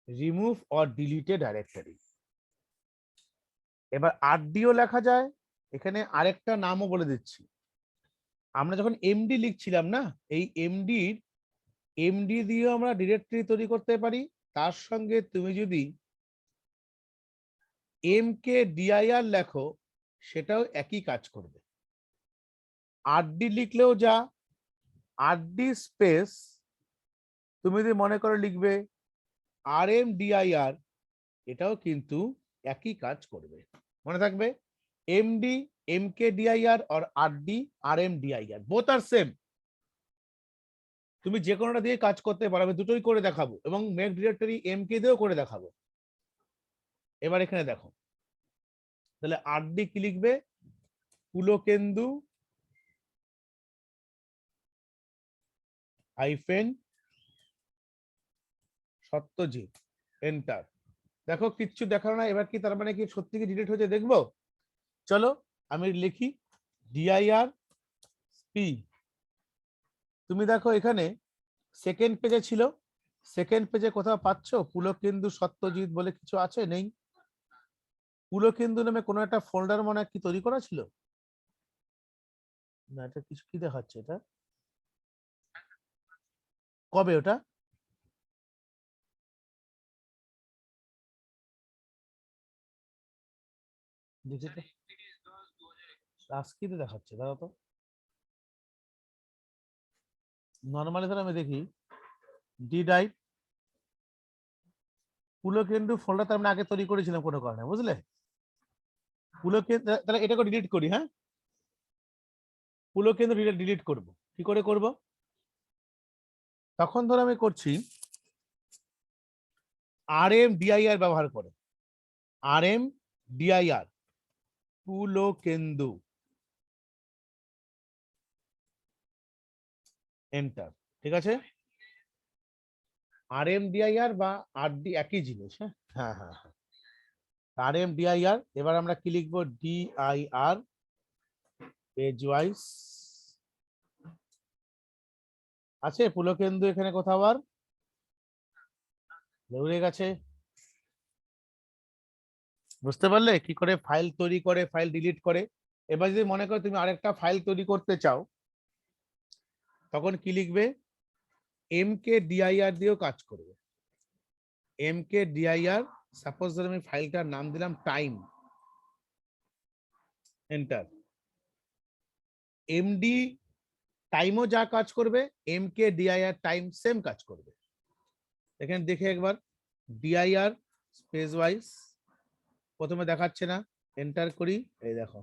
remove or delete a directory। এবার আরডিও লেখা যায়, এখানে আরেকটা নামও বলে দিচ্ছি। আমরা যখন এমডি লিখছিলাম না, এই এমডি দিয়েও আমরা ডিরেক্টরি তৈরি করতে পারি। তার সঙ্গে তুমি যদি এমকে ডিআইআর লেখো সেটাও একই কাজ করবে। আরডি লিখলেও যা, আরডি স্পেস তুমি যদি মনে করো লিখবে RMDIR, এটাও কিন্তু একই কাজ করবে। মনে থাকবে এমডি MKDIR আর আরডি RMDIR বোথ আর সেম। তুমি যে কোনোটা দিয়ে কাজ করতে পারো, আমি দুটোই করে দেখাবো এবং মেক ডিরেক্টরি এমকে দিয়েও করে দেখাবো। এবার এখানে দেখো, তাহলে আরডি কি লিখবে, পুলকেন্দু হাইফেন সত্যজিৎ এন্টার। দেখো কিচ্ছু দেখালো না, এবার কি তার মানে কি সত্যি কি ডিলিট হয়েছে দেখবো, চলো আমি লিখি ডিআইআর পি। তুমি দেখো এখানে সেকেন্ড পেজে ছিল, সেকেন্ড পেজে কোথাও পাচ্ছ পুলকেন্দু সত্যজিৎ বলে কিছু আছে, নেই। পুলকেন্দু নামে কোনো একটা ফোল্ডার মনে হয় কি তৈরি করা ছিল না, এটা কিছু কি দেখাচ্ছে, এটা কবে ওটা, দেখি তো আজকে দেখাচ্ছে, দাঁড়া তো নর্মালি ধর আমি দেখি ডি ড্রাইভ পুলকেন্দু ফোল্ডার তার মানে আগে তৈরি করেছিলাম কোনো কারণে, বুঝলে। পুলকেন্দু, তাহলে এটাকে ডিলিট করি, হ্যাঁ পুলকেন্দু ডিলিট করব, কি করে করব, তখন ধর আমি করছি RMDIR ব্যবহার করে, RMDIR পুলকেন্দু এন্টার, ঠিক আছে। RMDIR বা আরডি একই জিনিস, হ্যাঁ হ্যাঁ হ্যাঁ হ্যাঁ, RMDIR। এবার আমরা কি লিখবো, DIR পেজ ওয়াইজ আছে পুলকেন্দু এখানে কোথাও, আর দৌড়ে গেছে। বুঝতে পারলে কি করে ফাইল তৈরি করে, ফাইল ডিলিট করে। এবার যদি মনে করো তুমি আরেকটা ফাইল তৈরি করতে চাও, তখন কি লিখবে, MKDIR দিয়েও কাজ করবে। MKDIR, সাপোজ ধর আমি ফাইলটার নাম দিলাম টাইম, এন্টার। এমডি টাইমও যা কাজ করবে, MKDIR টাইম সেম কাজ করবে। এখানে দেখে একবার ডিআইআর স্পেস ওয়াইজ, প্রথমে দেখাচ্ছে না, এন্টার করি, এই দেখো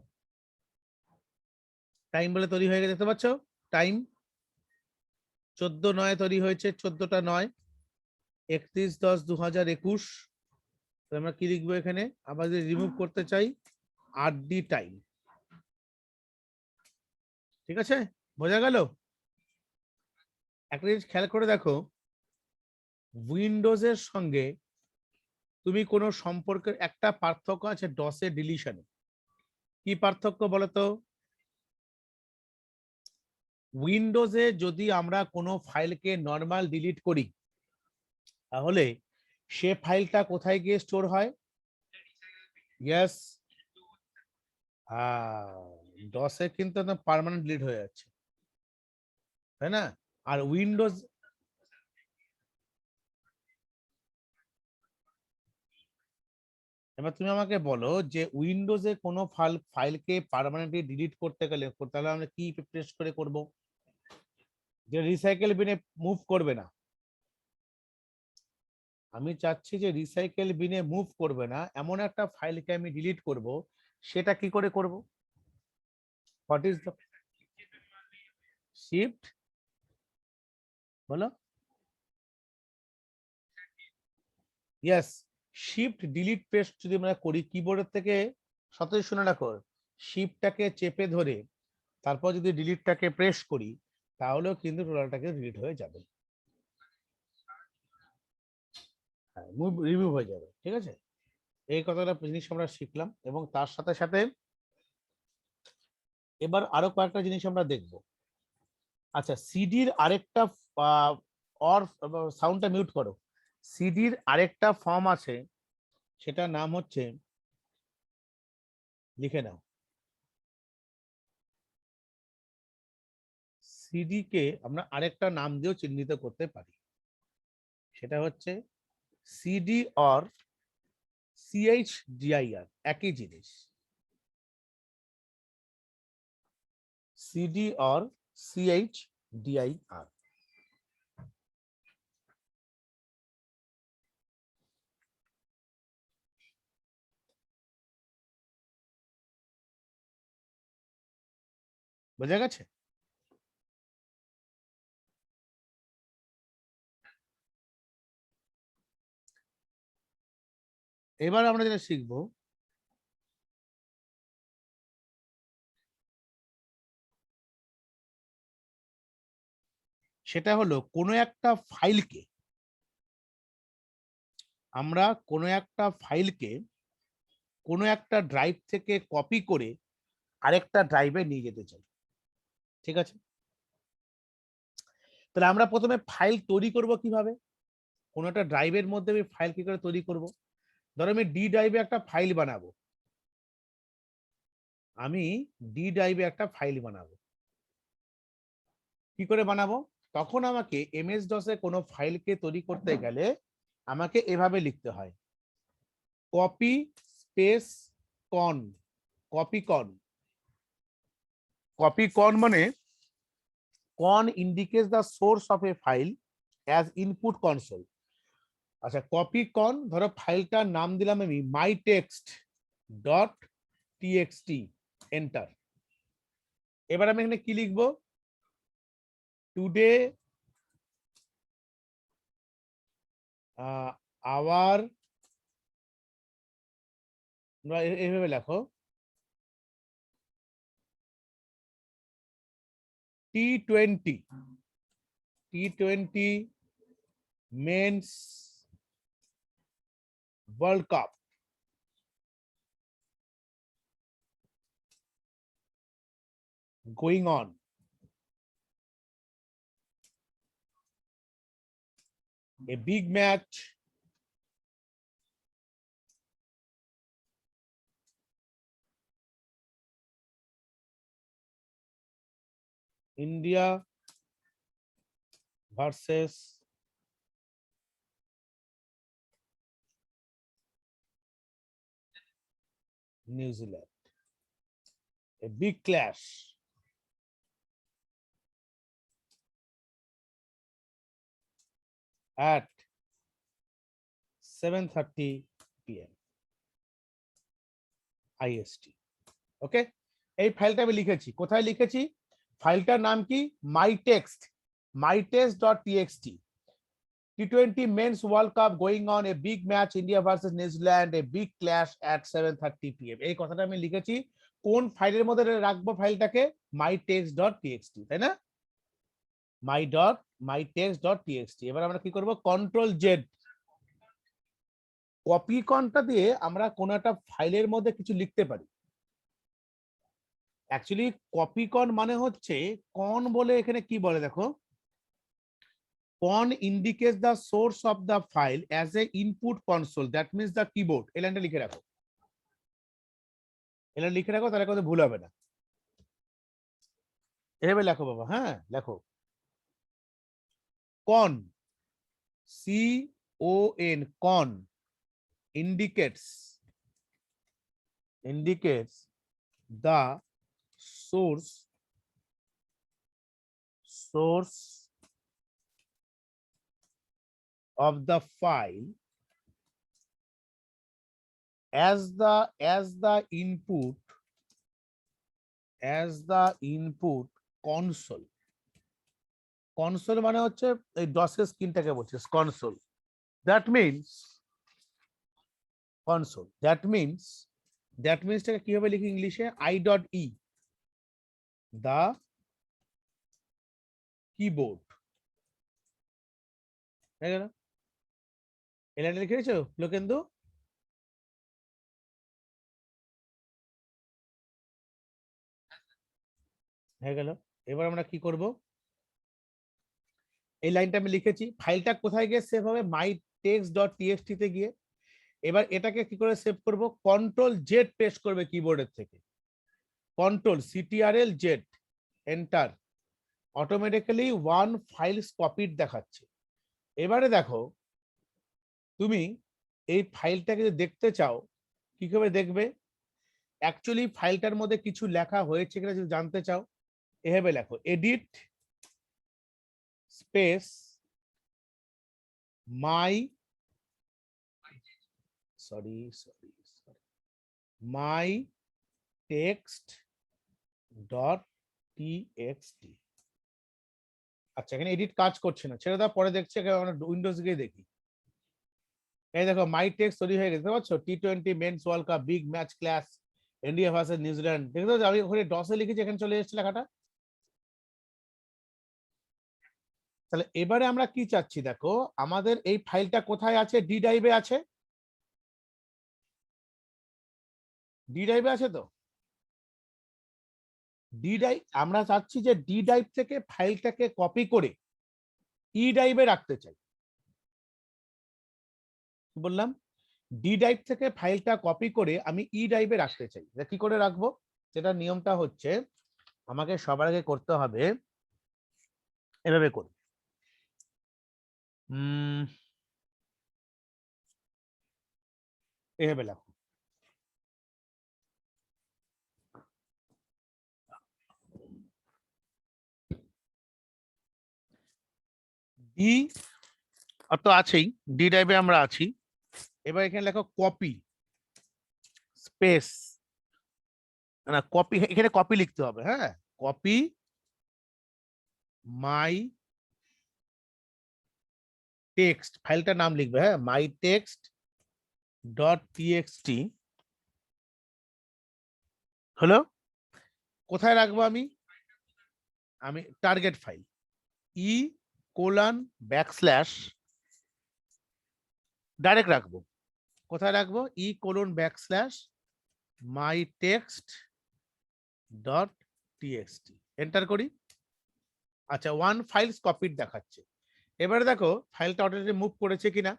টাইম বলে তৈরি হয়ে গেছে, দেখতে পাচ্ছ টাইম 14/9 তৈরি হয়েছে, 14টা 9, 31/10/2021। আমরা কি লিখবো এখানে, আবার যদি রিমুভ করতে চাই আরডি টাইম, ঠিক আছে, বোঝা গেল। একটা জিনিস খেয়াল করে দেখো, উইন্ডোজের সঙ্গে তুমি কোনো সম্পর্কের একটা পার্থক্য আছে ডসে ডিলিশনে। কি পার্থক্য বলতো, উইন্ডোজে যদি আমরা কোনো ফাইলকে নর্মাল ডিলিট করি, তাহলে সে ফাইলটা কোথায় গিয়ে স্টোর হয়? ইয়েস, ডসে কিন্তু পার্মানেন্ট ডিলিট হয়ে যাচ্ছে, তাই না? আর উইন্ডোজ, এবার তুমি আমাকে বলো যে উইন্ডোজে কোনো ফাইলকে পার্মানেন্টলি ডিলিট করতে গেলে তাহলে আমরা কি প্রেস করে করব? যে রিসাইকেল বিনে মুভ করবে না। আমি চাচ্ছি যে রিসাইকেল বিনে মুভ করবে না এমন একটা ফাইলকে আমি ডিলিট করব, সেটা কি করে করব? হোয়াট ইজ দ্য শিফট, বলো। ইয়েস, শিফট ডিলিট প্রেস যদি আমরা করি কিবোর্ডের থেকে, সতই শুনে রাখো, শিফটটাকে চেপে ধরে তারপর যদি ডিলিটটাকে প্রেস করি তাহলেও কিন্তু টোটালটাকে ডিলিট হয়ে যাবে, হ্যাঁ, রিমুভ হয়ে যাবে। ঠিক আছে, এই কথাটা জিনিস আমরা শিখলাম, এবং তার সাথে সাথে এবার আরো কয়েকটা জিনিস আমরা দেখব। আচ্ছা, সিডির আরেকটা অর সাউন্ডটা মিউট করো। সিডির আরেকটা ফর্ম আছে, সেটার নাম হচ্ছে, লিখে নাও, সিডি কে আমরা আরেকটা নাম দিয়েও চিহ্নিত করতে পারি, সেটা হচ্ছে সিডি অর সিএইচডিআইআর, একই জিনিস, সিডি অর সিএইচডিআইআর। বোঝা গেছে? এবার আমরা যেটা শিখবো, সেটা হলো কোনো একটা ফাইলকে, আমরা কোনো একটা ফাইলকে কোনো একটা ড্রাইভ থেকে কপি করে আরেকটা ড্রাইভে নিয়ে যেতে চাই। ঠিক আছে, তাহলে আমরা প্রথমে ফাইল তৈরি করব কিভাবে? কোনো একটা ড্রাইভের মধ্যে আমি ফাইল কি করে তৈরি করব? ধরো আমি ডি ড্রাইভে একটা ফাইল বানাবো, আমি ডি ড্রাইভে একটা ফাইল বানাবো, কি করে বানাবো? তখন আমাকে এমএস ডসে কোনো ফাইলকে তৈরি করতে গেলে আমাকে এভাবে লিখতে হয়, copy space con, copy con. Copy con মানে con indicates the source of a file as input console. আচ্ছা, কপি কন, ধরো ফাইলটার নাম দিলাম আমি my text dot TXT, enter. এবার আমি এখানে কি লিখবো? টুডে আওয়ার, এইভাবে লেখো, T20, T20 men's world cup going on, a big match India versus New Zealand, a big clash at 7:30 PM IST। ওকে, এই ফাইলটা আমি লিখেছি, কোথায় লিখেছি? ফাইলটার নাম কি? mytext.txt, T20 men's world cup going on, a big match India versus New Zealand, a big clash at 7:30 PM। এই কথাটা আমি লিখেছি কোন ফাইলের মধ্যে রাখবো? ফাইলটাকে mytext.txt, তাই না? mytext.txt। এবার আমরা কি করব? কন্ট্রোল জেড, কপি কনটা দিয়ে আমরা কোন একটা ফাইলের মধ্যে কিছু লিখতে পারি। অ্যাকচুয়ালি কপি কন মানে হচ্ছে, কন বলে এখানে কি বলে দেখো, con indicates the source of the file as a input console, that means the keyboard. এই লাইনটা লিখে রাখো, এটা লিখে রাখো, তাহলে কোনো ভুল হবে না। এভাবে লেখো বাবা, হ্যাঁ লেখো। con, con, con indicates the source of the file as the input console. Console মানে হচ্ছে এই ডসের স্ক্রিনটাকে বলছে console. That means console, that মিন্সটাকে কিভাবে লিখি ইংলিশে? i.e দা কিবোর্ড। হয়ে গেল? এই লাইনটা লিখে রেখেছো লোকেন্দু? হয়ে গেল। এবার আমরা কি করব? এই লাইনটা আমি লিখেছি, ফাইলটা কোথায় গিয়ে সেভ হবে? mytext.txt তে গিয়ে। এবার এটাকে কি করে সেভ করব? কন্ট্রোল জেড প্রেস করবে কিবোর্ডের থেকে, control CTRL Z, enter. Automatically one files copied দেখাচ্ছে। এবারে দেখো, তুমি এই ফাইলটাকে যদি দেখতে চাও কি করে দেখবে? অ্যাকচুয়ালি ফাইলটার মধ্যে কিছু লেখা হয়েছে কিনা যদি জানতে চাও, এভাবে লেখো, এডিট স্পেস মাই text.txt। আচ্ছা, এখানে এডিট কাজ করছে না, ছেড়ে দাও, পরে দেখছি, আমরা উইন্ডোজ গিয়ে দেখি। এই দেখো মাই টেক্সট তৈরি হয়ে গেছে, বুঝছো? T20 men's world cup big match class India versus New Zealand. দেখো আমি ওখানে ডসে লিখেছি, এখানে চলে এসেছে লেখাটা। তাহলে এবারে আমরা কি চাচ্ছি দেখো, আমাদের এই ফাইলটা কোথায় আছে? ডি ড্রাইভে আছে। ডি ড্রাইভে আছে তো? ডি ড্রাইভ আমরা চাচ্ছি যে ডি ড্রাইভ থেকে ফাইলটাকে কপি করে ই ড্রাইভে রাখতে চাই। কি বললাম? ডি ড্রাইভ থেকে ফাইলটা কপি করে আমি ই ড্রাইভে রাখতে চাই। কি করে রাখবো? যেটা নিয়মটা হচ্ছে, আমাকে সবার আগে করতে হবে এভাবে করে, এভাবে লেখো, ডি তো আছেই, ডি ড্রাইভে আমরা আছি। এবার এখানে লেখো কপি স্পেস, না কপি, এখানে কপি লিখতে হবে, হ্যাঁ, কপি মাই টেক্সট, ফাইলটার নাম লিখবে, হ্যাঁ, mytext.txt। হলো? কোথায় রাখবো আমি? টার্গেট ফাইল E:\\, ডাইরেক্ট রাখবো। কোথায় রাখবো? E:\\, mytext.txt, এন্টার করি। আচ্ছা, ওয়ান ফাইলস কপিড দেখাচ্ছে। এবারে দেখো ফাইলটা অটোমেটিক মুভ করেছে কিনা।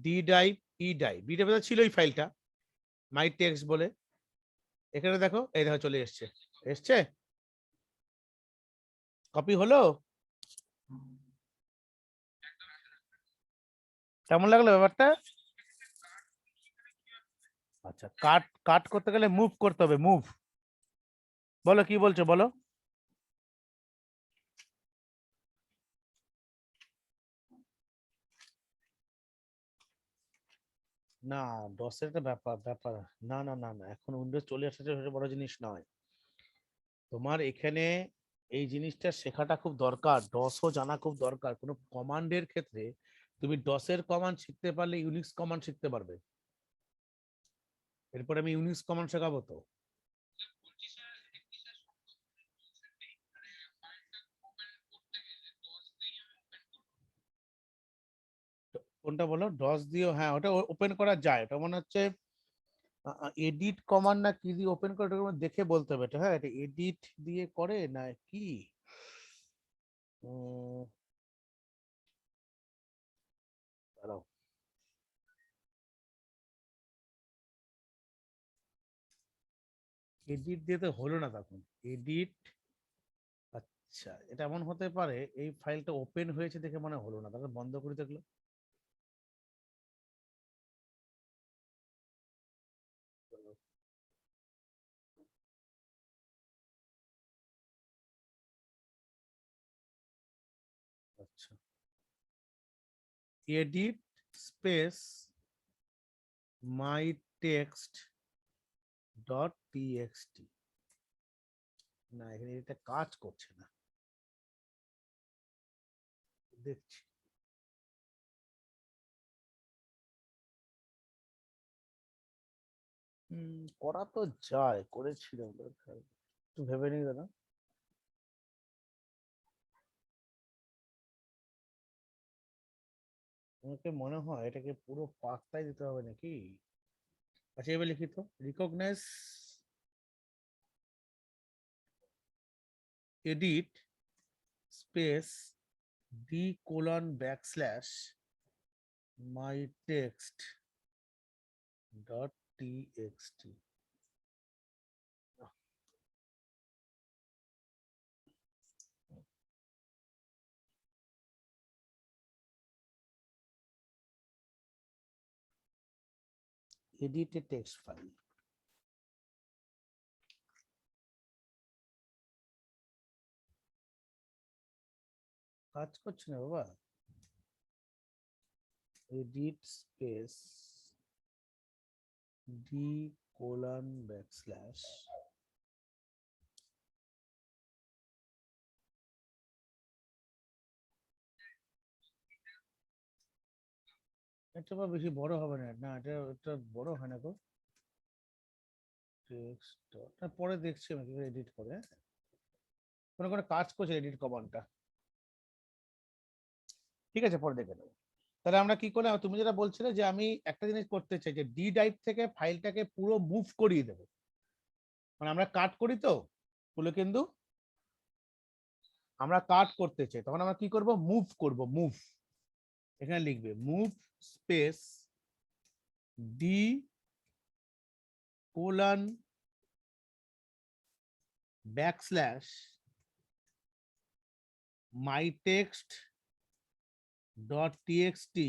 D drive, E drive, D drive ছিল এই ফাইলটা মাই টেক্সট বলে। এখানে দেখো, এই দেখো চলে এসছে, এসছে, কপি হলো। কেমন লাগলো ব্যাপারটা? আচ্ছা, কাট কাট করতে গেলে মুভ করতে হবে, মুভ। বলো কি বলছো, বলো। না, ডসের একটা ব্যাপার ব্যাপার না না না না, এখন উইন্ডোজ চলে এসেছে, সেটা বড় জিনিস নয়। তোমার এখানে এই জিনিসটা শেখাটা খুব দরকার, ডসও জানা খুব দরকার। কোনো কমান্ডের ক্ষেত্রে তুমি ডসের কমান্ড শিখতে পারলে ইউনিক্স কমান্ড শিখতে পারবে। এরপর আমি ইউনিক্স কমান্ড শেখাবো তো। কোনটা বলো? ডস দিও, হ্যাঁ ওটা ওপেন করা যায়, ওটা মনে হচ্ছে এডিট কমান্ড না কি দিয়ে ওপেন করে দেখে বলতে হবে এটা। হ্যাঁ, এটা এডিট দিয়ে করে না কি? দাঁড়াও, এডিট দিয়ে তো হলো না তখন। এডিট, আচ্ছা এটা এমন হতে পারে এই ফাইলটা ওপেন হয়েছে দেখে মনে হলো না, তাহলে বন্ধ করে দেখলো। আচ্ছা, এডিট স্পেস মাই টেক্সট ডট টিএক্সটি, না এখানে এটা কাজ করছে না, দেখছি। করা তো যায়, করেছিলাম, একটু ভেবে নিই দাদা। আমাকে মনে হয় এটাকে পুরো পাতটাই দিতে হবে নাকি। আচ্ছা এবার লিখিত recognize edit space D colon backslash my text dot TXT. Edit a text file, কাজ করছে না বাবা। Edit space D colon backslash, এটা বা বেশি বড় হবে না, না এটা এটা বড় হয় না গো। টেক্সট পরে দেখছি আমি কিভাবে এডিট করে। কোনো কোনো কাজ করছে এডিট কমান্ডটা, ঠিক আছে পরে দেখে নেবো। তাহলে আমরা কি করলাম, তুমি যেটা বলছিলে যে আমি একটা জিনিস করতে চাই যে ডি ড্রাইভ থেকে ফাইলটাকে পুরো মুভ করিয়ে দেবো, মানে আমরা কাট করি তো বলে, কিন্তু আমরা কাট করতে চাই তখন আমরা কি করব, মুভ করব, মুভ। এখানে লিখবে move space D colon backslash my text dot TXT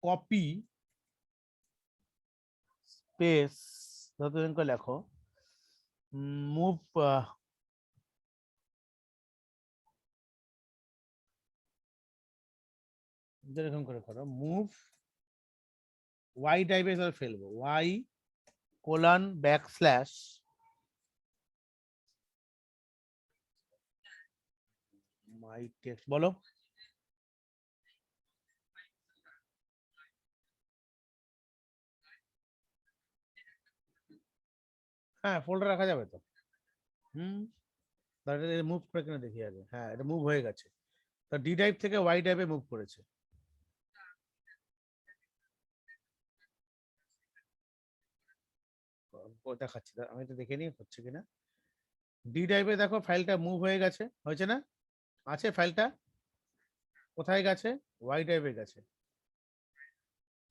copy space, যতদিন করে লেখো মুভ, যেরকম করে করো মুভ ওয়াই টাইপে ফেলবো, Y colon backslash my text, বলো। হ্যাঁ ফোল্ডার রাখা যাবে তো। হুম, তাহলে মুভ করে কিনা দেখি আগে। হ্যাঁ এটা মুভ হয়ে গেছে, তা ডি টাইপ থেকে ওয়াই টাইপে মুভ করেছে। দেখাচ্ছি, আমি তো দেখে নিই হচ্ছে কিনা। ডি টাইপে দেখো ফাইলটা মুভ হয়ে গেছে, হয়েছে না? আছে ফাইলটা কোথায় গেছে, ওয়াই টাইপে গেছে,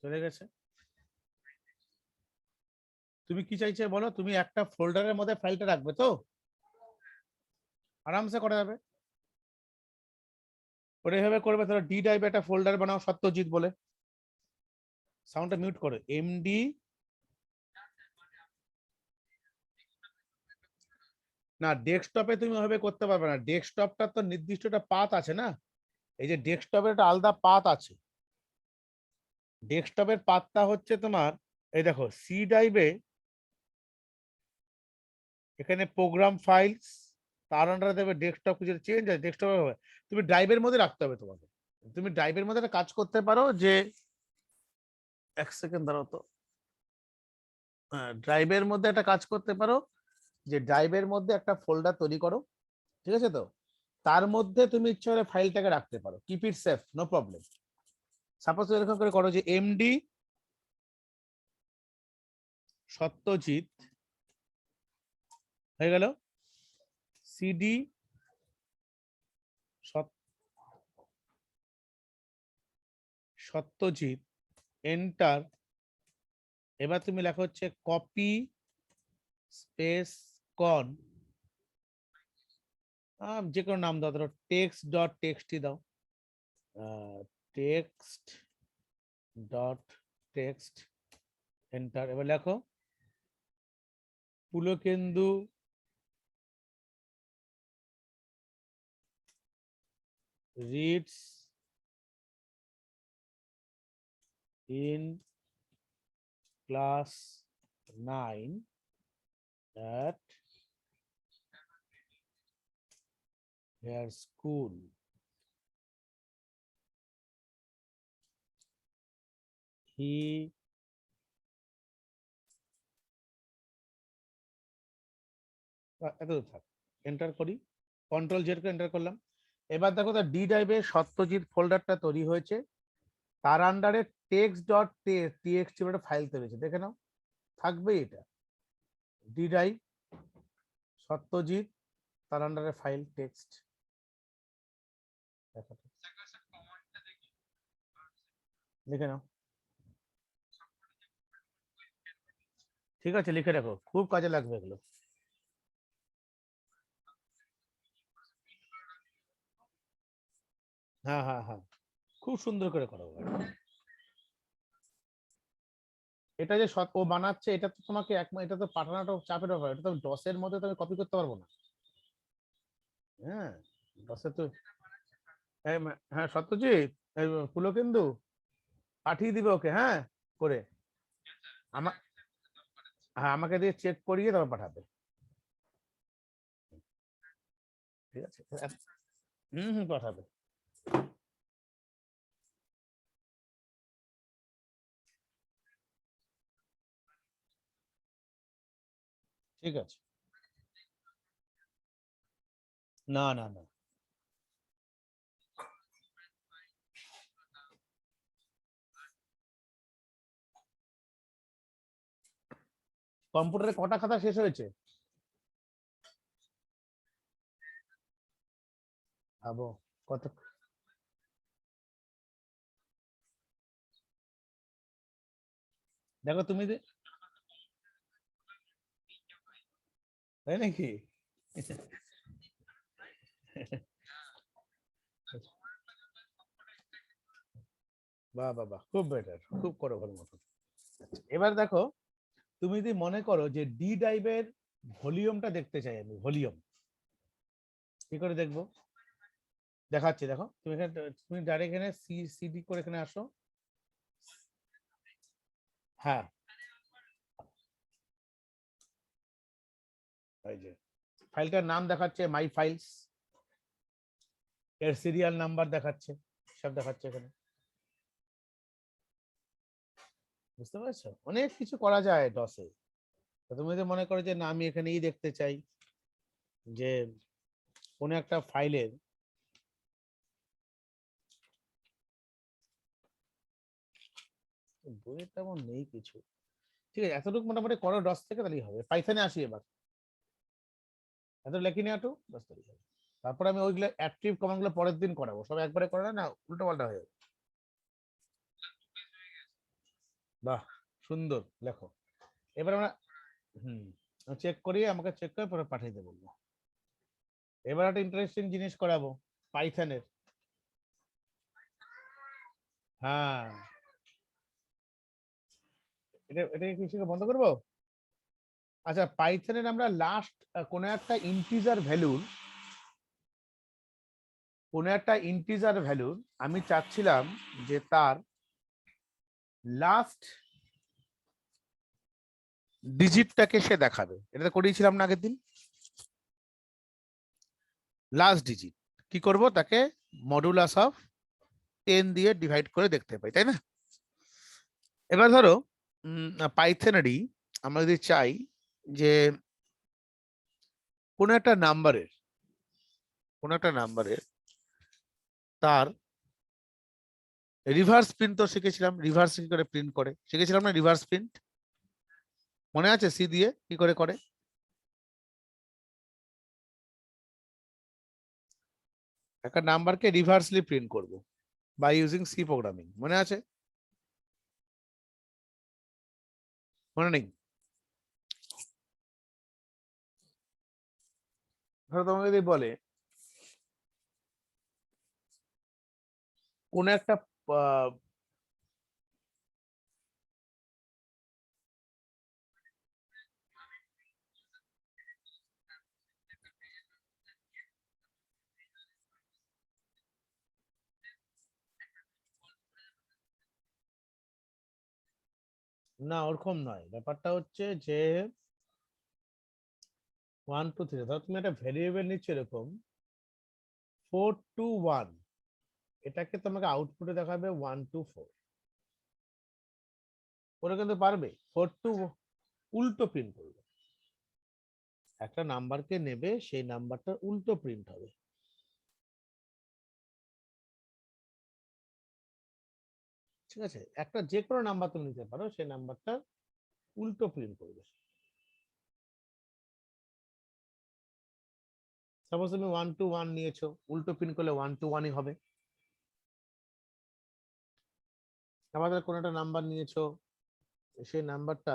চলে গেছে। তুমি কি চাইছে বলো, তুমি একটা ফোল্ডারের মধ্যে ফাইলটা রাখবে তো? আরামসে করা যাবে, ওটা এভাবে করবে। ধরো ডি টাইপে একটা ফোল্ডার বানাও সত্যজিৎ বলে, সাউন্ডটা মিউট করো, এমডি। না ডেস্কটপে তুমি ওভাবে করতে পারবে না, ডেস্কটপটা তো নির্দিষ্ট একটা পাথ আছে না, এই যে ডেস্কটপের একটা আলাদা পাথ আছে। ডেস্কটপের পাথটা হচ্ছে তোমার, এই দেখো সি ড্রাইভে, এখানে প্রোগ্রাম ফাইলস, তার আন্ডারে দেবে ডেস্কটপ, কিছু চেঞ্জ আছে ডেস্কটপে, তুমি ড্রাইভের মধ্যে রাখতে হবে তোমাকে। তুমি ড্রাইভের মধ্যে একটা কাজ করতে পারো যে, এক সেকেন্ড দাঁড়াও তো, ড্রাইভের মধ্যে একটা কাজ করতে পারো যে ড্রাইভের মধ্যে একটা ফোল্ডার তৈরি করো, ঠিক আছে তো, তার মধ্যে তুমি ইচ্ছে হলে ফাইলটাকে রাখতে পারো, keep it safe, no problem. Suppose এরকম করে করো যে এমডি সত্যজিৎ হয়ে গেল, সিডি সত্যজিৎ, এন্টার। এবার তুমি লেখো হচ্ছে কপি স্পেস কন, যে কোনো নাম দাও, ধরো টেক্সট ডট টেক্সটি দাও, টেক্সট ডট টেক্সট, এন্টার। এবার লেখো পুলকেন্দু reads in class 9 at their school. He এত থাক, এন্টার করি, কন্ট্রোল জেড করে এন্টার করলাম। এবার দেখো তার ডি ড্রাইভে সত্যজিৎ ফোল্ডারটা তৈরি হয়েছে, তার আন্ডারে টেক্সট ডট টিএক্সটি একটা ফাইল তৈরি হয়েছে, দেখে নাও, থাকবে এটা ডি ড্রাইভ সত্যজিৎ, তার আন্ডারে ফাইল টেক্সট। লিখে নাও, ঠিক আছে, লিখে রাখো, খুব কাজে লাগবে এগুলো। হ্যাঁ হ্যাঁ হ্যাঁ, খুব সুন্দর করে করো। এটা যে ও বানাচ্ছে, এটা তো তোমাকে এটা তো পাঠানোটা চাপের ব্যাপার, এটা তো ডসের মধ্যে তুমি কপি করতে পারবো না। হ্যাঁ, ডসে তো হ্যাঁ সত্যজিৎ, পুলকেন্দু পাঠিয়ে দিবে ওকে, হ্যাঁ করে আমার, হ্যাঁ আমাকে দিয়ে চেক করিয়ে তারপর পাঠাবে, ঠিক আছে। পাঠাবে। ঠিক আছে, না না না, কম্পিউটারে কটা খাতা শেষ হয়েছে ভাবো, কত? দেখো তুমি তাই নাকি? বাহ বাহ বাহ, খুব বেটার, খুব করো ভালো মতো। এবার দেখো, তুমি যদি মনে করো যে ডি ড্রাইভের ভলিউমটা দেখতে চাই আমি, ভলিউম কি করে দেখবো? দেখাচ্ছি, দেখো তুমি এখানে, তুমি ডাইরেক্ট এখানে সিডি করে এখানে আসো। হ্যাঁ, এই যে ফাইলটার নাম দেখাচ্ছে মাই ফাইলস, এর সিরিয়াল নাম্বার দেখাচ্ছে, সব দেখাচ্ছে এখানে, বুঝতে পারছো? অনেক কিছু করা যায় ডসে। তুমি যদি মনে করো যে না আমি এখানেই দেখতে চাই যে কোনো একটা ফাইলের, বইয়ে তেমন নেই কিছু, ঠিক আছে, এতটুকু মোটামুটি করো ডস থেকে, তাহলেই হবে। পাইথনে আসি এবার, এত লেখি নিয়ে একটু বাস তাহলেই হবে। তারপর আমি ওইগুলো অ্যাক্টিভ কমান্ড গুলো পরের দিন করাবো, সব একবারে করে না, উল্টো পাল্টা হয়ে যাবে। বাহ, সুন্দর লেখো। এবার আমরা চেক করি, আমাকে চেক করে পরে পাঠিয়ে দেবো। এবার একটা ইন্টারেস্টিং জিনিস করাবো পাইথনের। হ্যাঁ, এটা এটা কি বন্ধ করবো? আচ্ছা, পাইথনের আমরা লাস্ট কোন একটা ইন্টিজার ভ্যালুর আমি চাচ্ছিলাম যে তার লাস্ট ডিজিটটাকে সে দেখাবে, এটা করিয়েছিলাম না আগের দিন। লাস্ট ডিজিট কি করব, তাকে মডুলাস অফ 10 দিয়ে ডিভাইড করে দেখতে পাই, তাই না? এবার ধরো পাইথনেরই আমরা যদি চাই যে কোনো একটা নাম্বারের তার রিভার্স প্রিন্ট তো শিখেছিলাম, রিভার্স কি করে প্রিন্ট করে শিখেছিলাম না, রিভার্স প্রিন্ট। মনে আছে সি দিয়ে কি করে করে? একটা নাম্বারকে রিভার্সলি প্রিন্ট করব বাই ইউজিং সি প্রোগ্রামিং, মনে আছে? মনে নেই? ধরো তোমাকে যদি বলে কোন একটা না ওরকম নয়, ব্যাপারটা হচ্ছে যে 1 2 3, ধরো তুমি একটা ভেরিয়েবল নিচ্ছ এরকম 4 2 1, এটাকে তোমাকে আউটপুটে দেখাবে 1 2 4, ওরা কিন্তু পারবে 4 2 উল্টো প্রিন্ট করবে, একটা নাম্বারকে নেবে সেই নাম্বারটা উল্টো প্রিন্ট হবে। ঠিক আছে, একটা যে কোনো নাম্বার তুমি নিতে পারো, সেই নাম্বারটা উল্টো প্রিন্ট করবে। সাপোজ তুমি 1 2 1 নিয়েছো, উল্টো প্রিন্ট করলে 1 2 1ই হবে। আমাদের কোন একটা নাম্বার নিয়েছো, সেই নাম্বারটা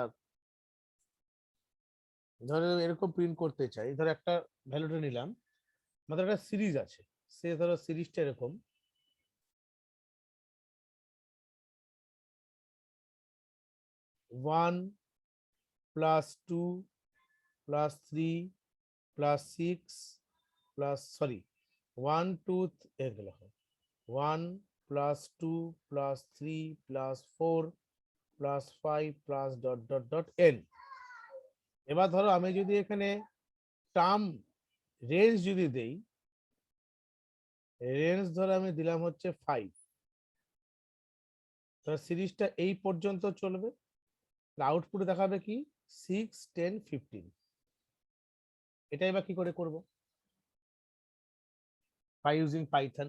ধরো এরকম প্রিন্ট করতে চাই, ধরো একটা ভ্যালুটা নিলাম, আমাদের একটা সিরিজ আছে, সে ধরো সিরিজটা এরকম 1 plus 2 plus 3 plus 6 plus sorry 1 2 এগুলো 1 plus 2 plus 3 plus 4 plus 5 plus dot dot dot N. এবার ধরো আমি যদি এখানে টার্ম রেঞ্জ যদি দেই, রেঞ্জ ধরো আমি দিলাম হচ্ছে 5, তাহলে সিরিজটা এই পর্যন্ত চলবে, আউটপুটে দেখাবে কি 6 10 15। এটাই বা কি করে করব? By using Python.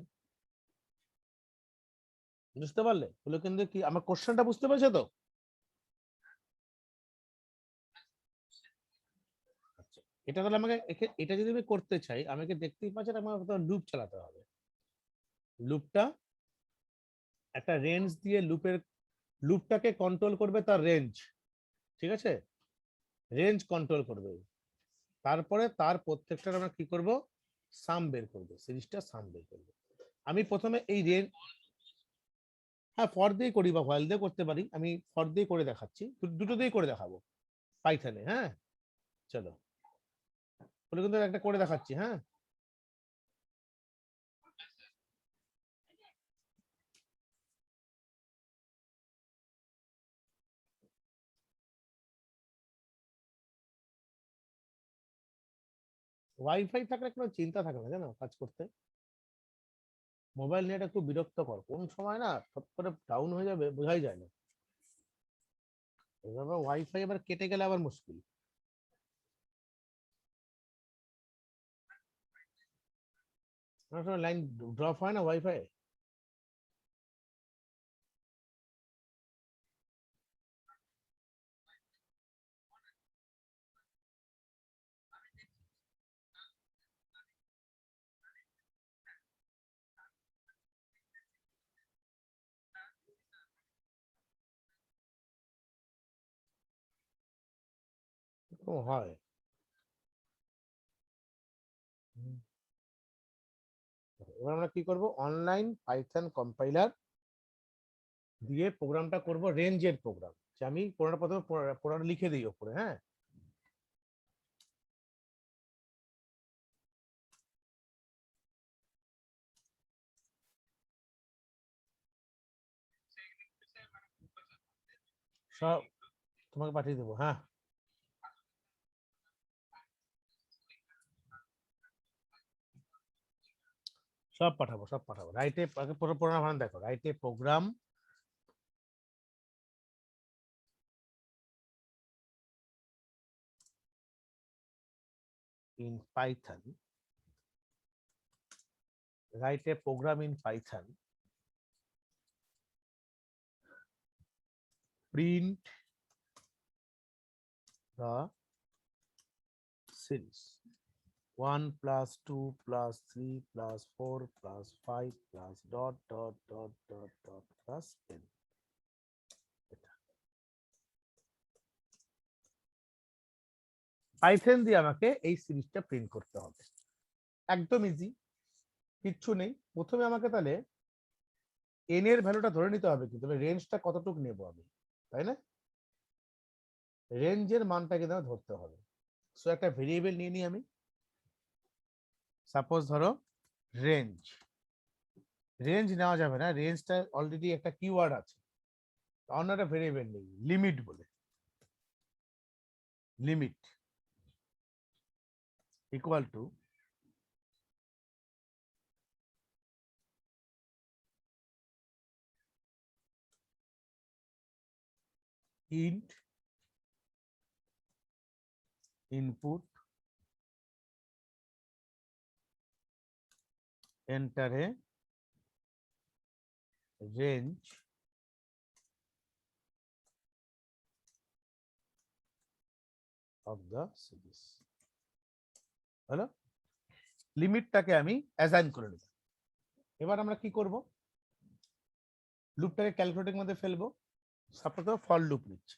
বুঝতে পারলে? বলে কিন্তু কি আমার কোশ্চেনটা বুঝতে পেরেছো তো? আচ্ছা, এটা তাহলে আমাকে এটা যদি আমি করতে চাই, আমাকে দেখতেই পাচ্ছেন আমার লুপ চালাতে হবে। লুপটা একটা রেঞ্জ দিয়ে লুপটাকে কন্ট্রোল করবে তার রেঞ্জ, ঠিক আছে, রেঞ্জ কন্ট্রোল করবে। তারপরে তার প্রত্যেকটা আমরা কি করব, সাম বের করব, সিরিজটা সাম বের করব। আমি প্রথমে এই রেঞ্জ, হ্যাঁ ফর দিয়ে করি বা হোয়াইল দিয়ে করতে পারি, আমি ফর দিয়ে করে দেখাচ্ছি, দুটো দিয়ে করে দেখাবো পাইথনে। হ্যাঁ চলো, বলে কিন্তু একটা করে দেখাচ্ছি। হ্যাঁ ওয়াইফাই থাকলে কোনো চিন্তা থাকে না জানো কাজ করতে। মোবাইল নেট একটু বিরক্তকর, কোন সময় না ফট করে ডাউন হয়ে যাবে বোঝাই যায় না। এভাবে ওয়াইফাই আবার কেটে গেলে আবার মুশকিল। অনেক সময় লাইন ড্রপ হয় না ওয়াইফাই। ও হয়। হুম। এবার আমরা কি করব, অনলাইন পাইথন কম্পাইলার দিয়ে প্রোগ্রামটা করব, রেঞ্জের প্রোগ্রাম, যে আমি পুরোটা প্রথমে পুরোটা লিখে দিই ওপরে। হ্যাঁ সব তোমাকে পাঠিয়ে দেবো। হ্যাঁ সব পাঠাবো, সব পাঠাবো। রাইটে আগে পুরো প্রোগ্রাম দেখো, রাইটে program in Python, write a program in Python, print the series 1 plus 2 plus 3 plus 4 plus 5 plus dot plus n. Python দিয়ে আমাকে এই সিরিজটা প্রিন্ট করতে হবে, একদম ইজি, কিচ্ছু নেই। প্রথমে আমাকে তাহলে এন এর ভ্যালুটা ধরে নিতে হবে, কিন্তু রেঞ্জটা কতটুকু নেব আমি, তাই না? রেঞ্জের মানটা কিন্তু ধরতে হবে। সো একটা ভেরিয়েবল নিয়ে নিই আমি, সাপোজ ধরো রেঞ্জ। রেঞ্জ নেওয়া যাবে না, রেঞ্জটা অলরেডি একটা কিওয়ার্ড আছে, অন্য একটা ভেরিয়েবল নেই, লিমিট বলে। Limit equal to int input enter a range of the series। হলো, লিমিটটাকে আমি অ্যাসাইন করে নেব। এবার আমরা কি করব, লুপটাকে ক্যালকুলেটরের মধ্যে ফেলবো। সাপোজ ফর লুপ নিচ্ছি,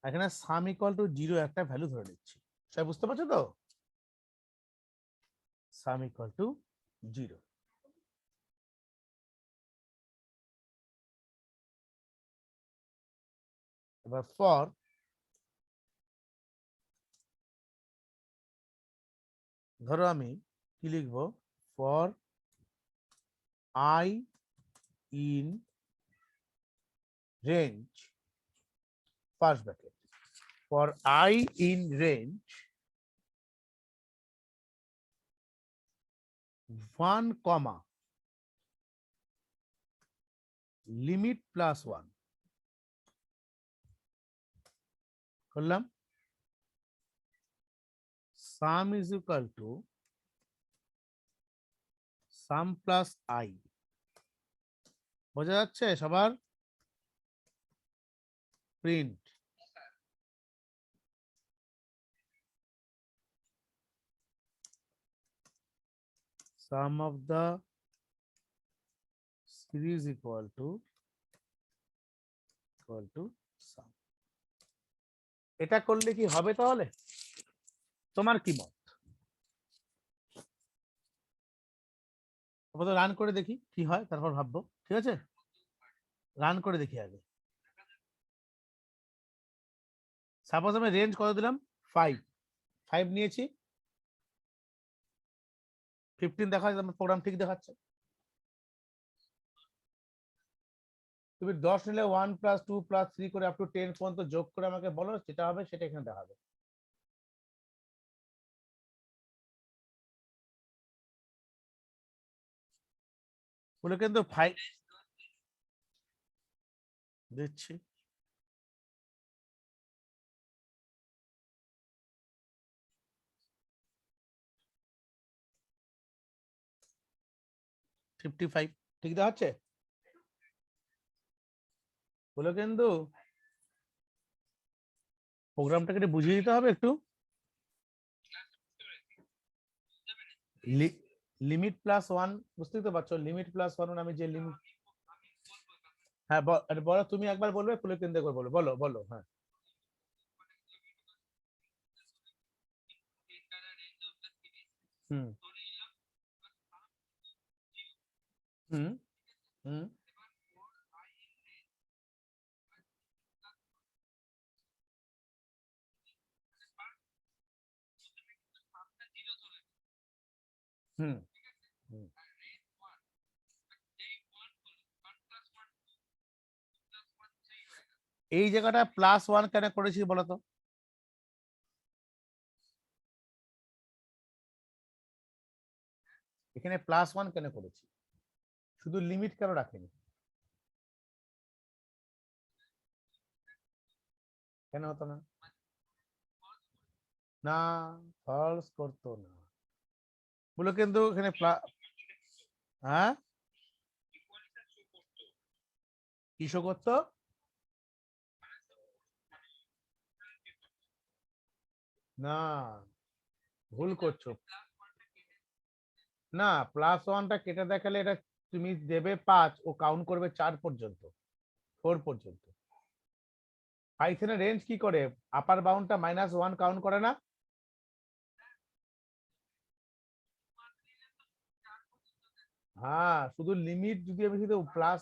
এখানে সাম ইকুয়াল টু 0 একটা ভ্যালু ধরে নিচ্ছি। সবাই বুঝতে পারছো তো? সাম ইকুয়াল টু 0। এবার ফর ধরো আমি কি লিখবো, for I in range, first bracket, for I in range 1 comma limit plus 1 করলাম। সাম is equal to some plus I. বোঝা যাচ্ছে সবার? Print sum of the series equal to sum। এটা করলে কি হবে তাহলে? তোমার কি মত? রান করে দেখি কি হয়, তারপর ভাববো, ঠিক আছে? রান করে দেখি আগে। সাপোজ আমি রেঞ্জ কত দিলাম, 5 নিয়েছি, 15 দেখা যাচ্ছে, আমার প্রোগ্রাম ঠিক দেখাচ্ছে। তুমি 10 নিলে 1 প্লাস 2 প্লাস 3 করে আপ টু 10 পর্যন্ত যোগ করে আমাকে বলো যেটা হবে, সেটা এখানে দেখাবে। বলে কিন্তু 5 দিচ্ছি। ঠিক দেখাচ্ছে। বলে কিন্তু প্রোগ্রামটাকে একটু বুঝিয়ে দিতে হবে একটু। লিমিট প্লাস 1 বুঝতেই তো পারছো, লিমিট প্লাস 1 আমি যে লিমিট, হ্যাঁ বলো, তুমি একবার বলবে, খুলে কিন্তু একবার বলো, বলো বলো, হ্যাঁ। হুম হুম হুম হুম হুম। এই জায়গাটা প্লাস 1 কেন করেছি বলো তো? এখানে প্লাস 1 কেন করেছি, শুধু লিমিট কেন রাখেনি? কেন হতো না? না, ফলস করতো না। বলো কিন্তু এখানে হ্যাঁ, কি শো করতো? না, ভুল করছো। না, প্লাস ওয়ানটা কেটে দেখালে এটা তুমি দেবে 5, ও কাউন্ট করবে 4 পর্যন্ত, 4 পর্যন্ত। পাইথনের রেঞ্জ কি করে, আপার বাউন্ডটা -1 কাউন্ট করে না? হ্যাঁ, শুধু লিমিট যদি আমি শুধু প্লাস,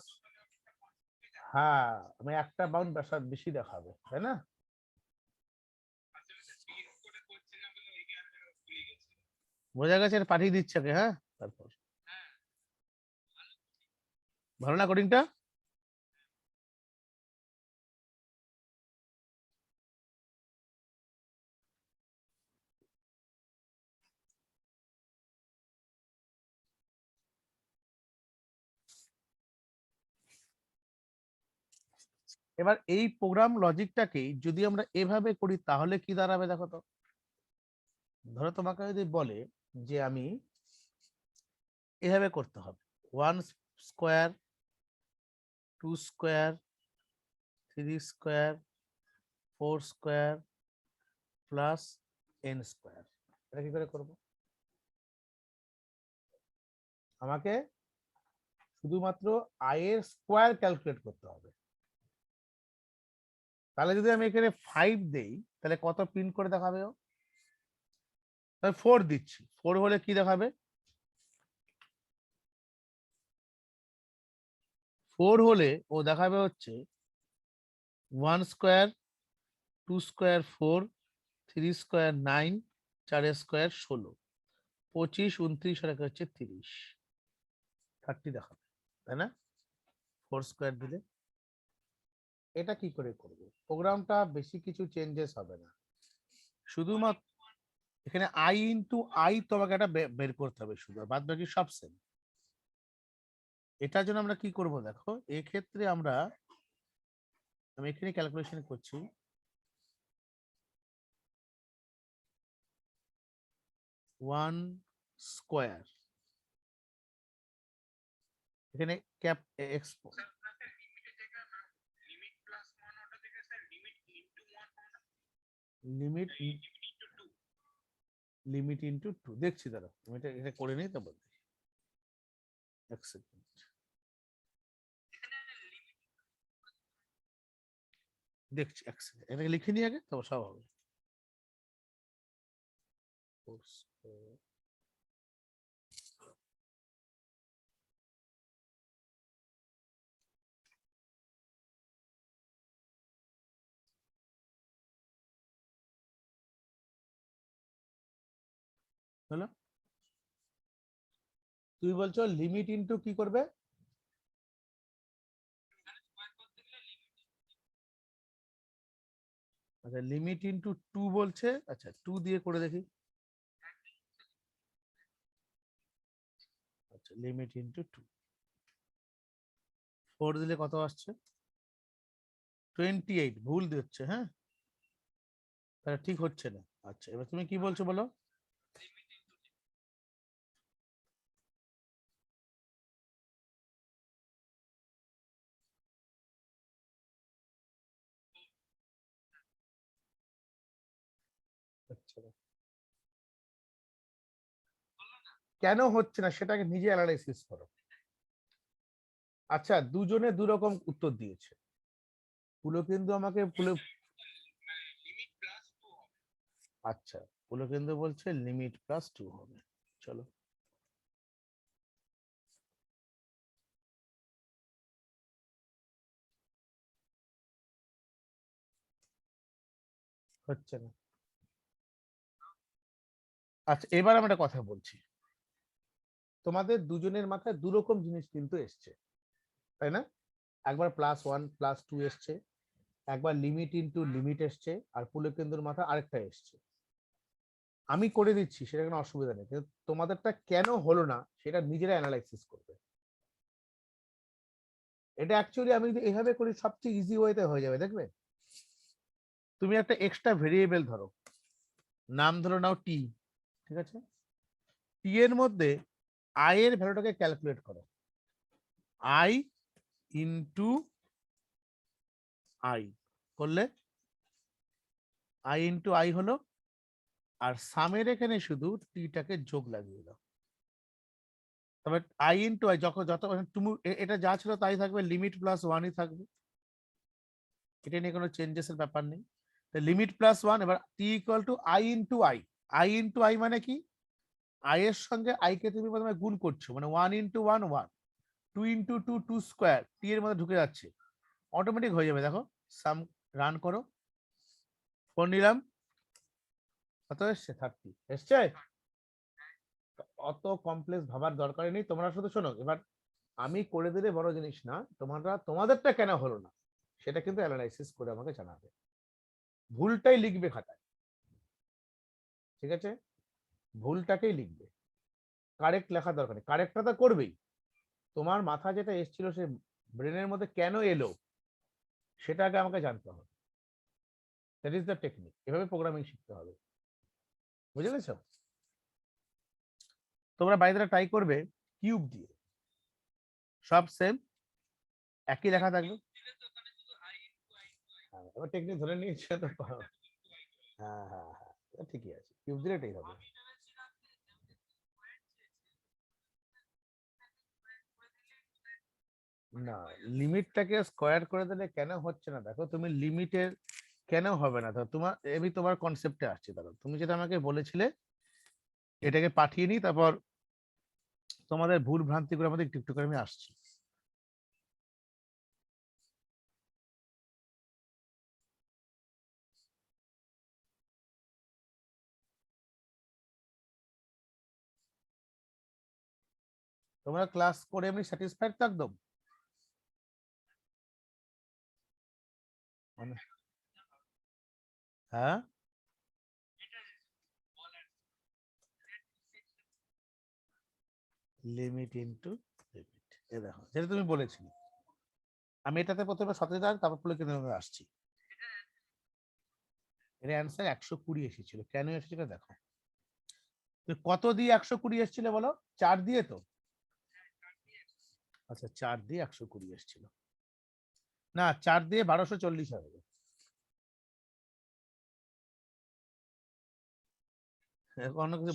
হ্যাঁ, আমি একটা বাউন্ড বেশি দেখাবে, তাই না? বোঝা গেছে, পাঠিয়ে দিচ্ছে আগে, হ্যাঁ, তারপর ভালো না কোডিংটা? এবার এই প্রোগ্রাম লজিকটাকে যদি আমরা এভাবে করি তাহলে কি দাঁড়াবে দেখো তো। ধরো তোমাকে যদি বলে যে আমি এভাবে করতে হবে, 1 square, 2 square, 3 square, 4 square plus n square, এটা কি করে করবো? আমাকে শুধুমাত্র i এর স্কোয়ার ক্যালকুলেট করতে হবে। তাহলে যদি আমি এখানে 5 দেই তাহলে কত প্রিন্ট করে দেখাবে ও? তাহলে 4 দিচ্ছি, 4 হলে কি দেখাবে? 4 হলে ও দেখাবে হচ্ছে 1 স্কোয়ার, 2 স্কোয়ার 4, 3 স্কোয়ার 9, 4 স্কোয়ার 16, 25, 29 আর হচ্ছে 30, 30 দেখাবে, তাই না? 4 স্কোয়ার দিলে এটা কি করে করব? প্রোগ্রামটা বেশি কিছু চেঞ্জেস হবে না, শুধুমাত্র এখানে আই ইন্টু আই তোমাকে একটা বের করতে হবে, শুধু বাদ বাকি সব সেম। এটার জন্য আমরা কি করব দেখো, এক্ষেত্রে আমি এখানে ক্যালকুলেশন করছি, 1 স্কোয়ার, এখানে cap x, limit, limit into 2 দেখছি, দাঁড়া আমি এটা করে নিই তারপর এক সেকেন্ড দেখছি, এক সেকেন্ড এটা লিখে নিই আগে, তারপর সব হবে। 4 স্কোয়ার, হলো। তুমি বলছো লিমিট ইন্টু কি করবে? আচ্ছা, লিমিট ইন্টু 2 বলছে, আচ্ছা 2 দিয়ে করে দেখি। আচ্ছা, লিমিট ইন্টু 2, 4 দিলে কত আসছে? 28, ভুল দিচ্ছে, হ্যাঁ, তাহলে ঠিক হচ্ছে না। আচ্ছা, এবার তুমি কি বলছো বলো। আচ্ছা, কেন হচ্ছে না সেটাকে নিজে অ্যানালাইসিস করো। আচ্ছা, দুজনে দু রকম উত্তর দিয়েছে। পুলকেন্দু আমাকে আচ্ছা, পুলকেন্দু বলছে লিমিট +2 হবে। চলো, হচ্ছে না। আচ্ছা, এবার আমি একটা কথা বলছি, তোমাদের দুজনের মাথায় দু রকম জিনিস কিন্তু এসছে, তাই না? একবার +1 +2 এসছে, একবার লিমিট ইনটু লিমিট এসছে, আর পুলকেন্দুর মাথায় আরেকটা এসছে। আমি করে দিচ্ছি, সেটা কোনো অসুবিধা নেই, কিন্তু তোমাদেরটা কেন হলো না সেটা নিজেরা অ্যানালাইসিস করবে। এটা অ্যাকচুয়ালি আমি যদি এভাবে করি সবচেয়ে ইজি ওয়েতে হয়ে যাবে, দেখবে। তুমি একটা এক্সট্রা ভেরিয়েবল ধরো, নাম ধরো নাও টি, ঠিক আছে? টি এর মধ্যে আই এর ভ্যালুটাকে ক্যালকুলেট করো, আই ইন্টু আই করলে, আই ইন্টু আই হলো আর সামের এখানে শুধু টিটাকে যোগ লাগিয়ে দাও। তবে আই ইন্টু আই যখন যত তুমি এটা যা ছিল তাই থাকবে, লিমিট প্লাস ওয়ানই থাকবে, এটা নিয়ে কোনো চেঞ্জেস এর ব্যাপার নেই। লিমিট প্লাস ওয়ান, এবার T equal to I into I. I into I মানে কি, আই এর সঙ্গে আই কে তুমি প্রথমে গুণ করছো, মানে one into one one, two into two two square, T এর মধ্যে ঢুকে যাচ্ছে, অটোমেটিক হয়ে যাবে। দেখো সাম রান করো, ফোন নিলাম, কত এসছে 30 এসছে। অত কমপ্লেক্স ভাবার দরকার নেই, তোমরা শুধু শোনো। এবার আমি করে দিলে বড় জিনিস না, তোমরা তোমাদেরটা কেন হলো না সেটা কিন্তু অ্যানালাইসিস করে আমাকে জানাবে, ভুলটাই লিখবে খাতায়, ঠিক আছে? ভুলটাকেই লিখবে, কারেক্ট লেখার দরকার নেই, কারেক্টটা তো করবেই। তোমার মাথা যেটা এসেছিল সে ব্রেনের মধ্যে কেন এলো সেটা আগে আমাকে জানতে হবে, দ্যাট ইজ দ্য টেকনিক, এভাবে প্রোগ্রামিং শিখতে হবে, বুঝে গেছো? তোমরা বাড়িতে ট্রাই করবে কিউব দিয়ে, সব সেম একই লেখা থাকবে। এবার টেকনিক ধরে নিয়েছে তো, হ্যাঁ হ্যাঁ হ্যাঁ ঠিকই আছে, কিউব দিলে এটাই হবে। না, লিমিটটাকে স্কোয়ার করে দিলে কেন হচ্ছে না, দেখো তুমি লিমিটের কেন হবে না, তোমার আমি তোমার কনসেপ্টে আসছি। দেখো তুমি যেটা আমাকে বলেছিলে এটাকে পাঠিয়ে নিই, তারপর তোমাদের ভুল ভ্রান্তি করে আমাদের একটু একটু করে আমি আসছি। তোমরা ক্লাস করে এমনি স্যাটিসফাইড তো একদম, মানে হ্যাঁ লিমিট ইনটু লিমিট, এ দেখো যেটা তুমি বলেছিলে, আমি এটাতে প্রথমে 17 তারপর পুলকিত আসছি। এর অ্যান্সার 120 এসেছিল, কেন এসেছিল দেখো, কত দিয়ে 120 এসেছিল বলো, 4 দিয়ে তো, আচ্ছা 4 দিয়ে 120 এসেছিল, না 4 দিয়ে 1240 হবে। অন্য কিছু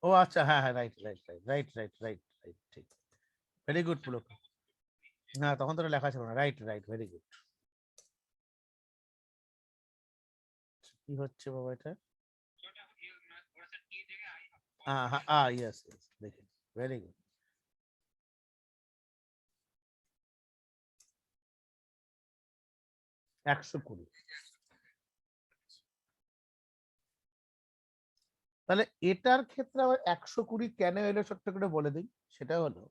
ও আচ্ছা, হ্যাঁ হ্যাঁ right right right right right right right, ঠিক, ভেরি গুড পুলক, হ্যাঁ তখন তো লেখা ছিল না, রাইট রাইট ভেরি গুড। কি হচ্ছে বাবা এটা, হ্যাঁ হ্যাঁ ইয়েস ইয়েস, দেখি, ভেরি গুড। একশো কুড়ি, তাহলে এটার ক্ষেত্রে আবার 120 কেন এলো ছোট্ট করে বলে দিই, সেটা হলো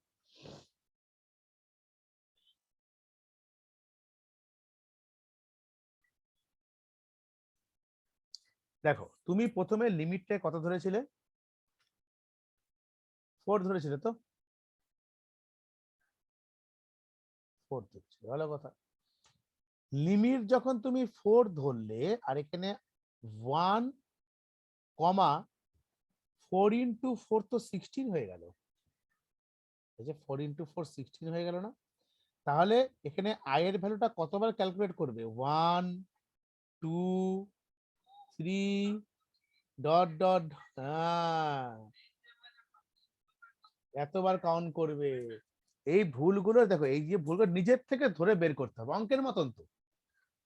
দেখো তুমি প্রথমে লিমিটটা কত ধরেছিলে, 4 ধরেছিলে তো, 4 ধরেছিলে, ভালো কথা। লিমিট যখন তুমি 4 ধরলে, আর এখানে 1 কমা 4 ইন্টু 4 তো 16 হয়ে গেল, এই যে 4 ইন্টু 4 16 হয়ে গেল না, তাহলে এখানে আই এর ভ্যালুটা কতবার ক্যালকুলেট করবে, 1 2 3 ডট ডট, এতবার কাউন্ট করবে। এই ভুলগুলো দেখো, এই যে ভুলগুলো নিজের থেকে ধরে বের করতে হবে, অঙ্কের মতন তো,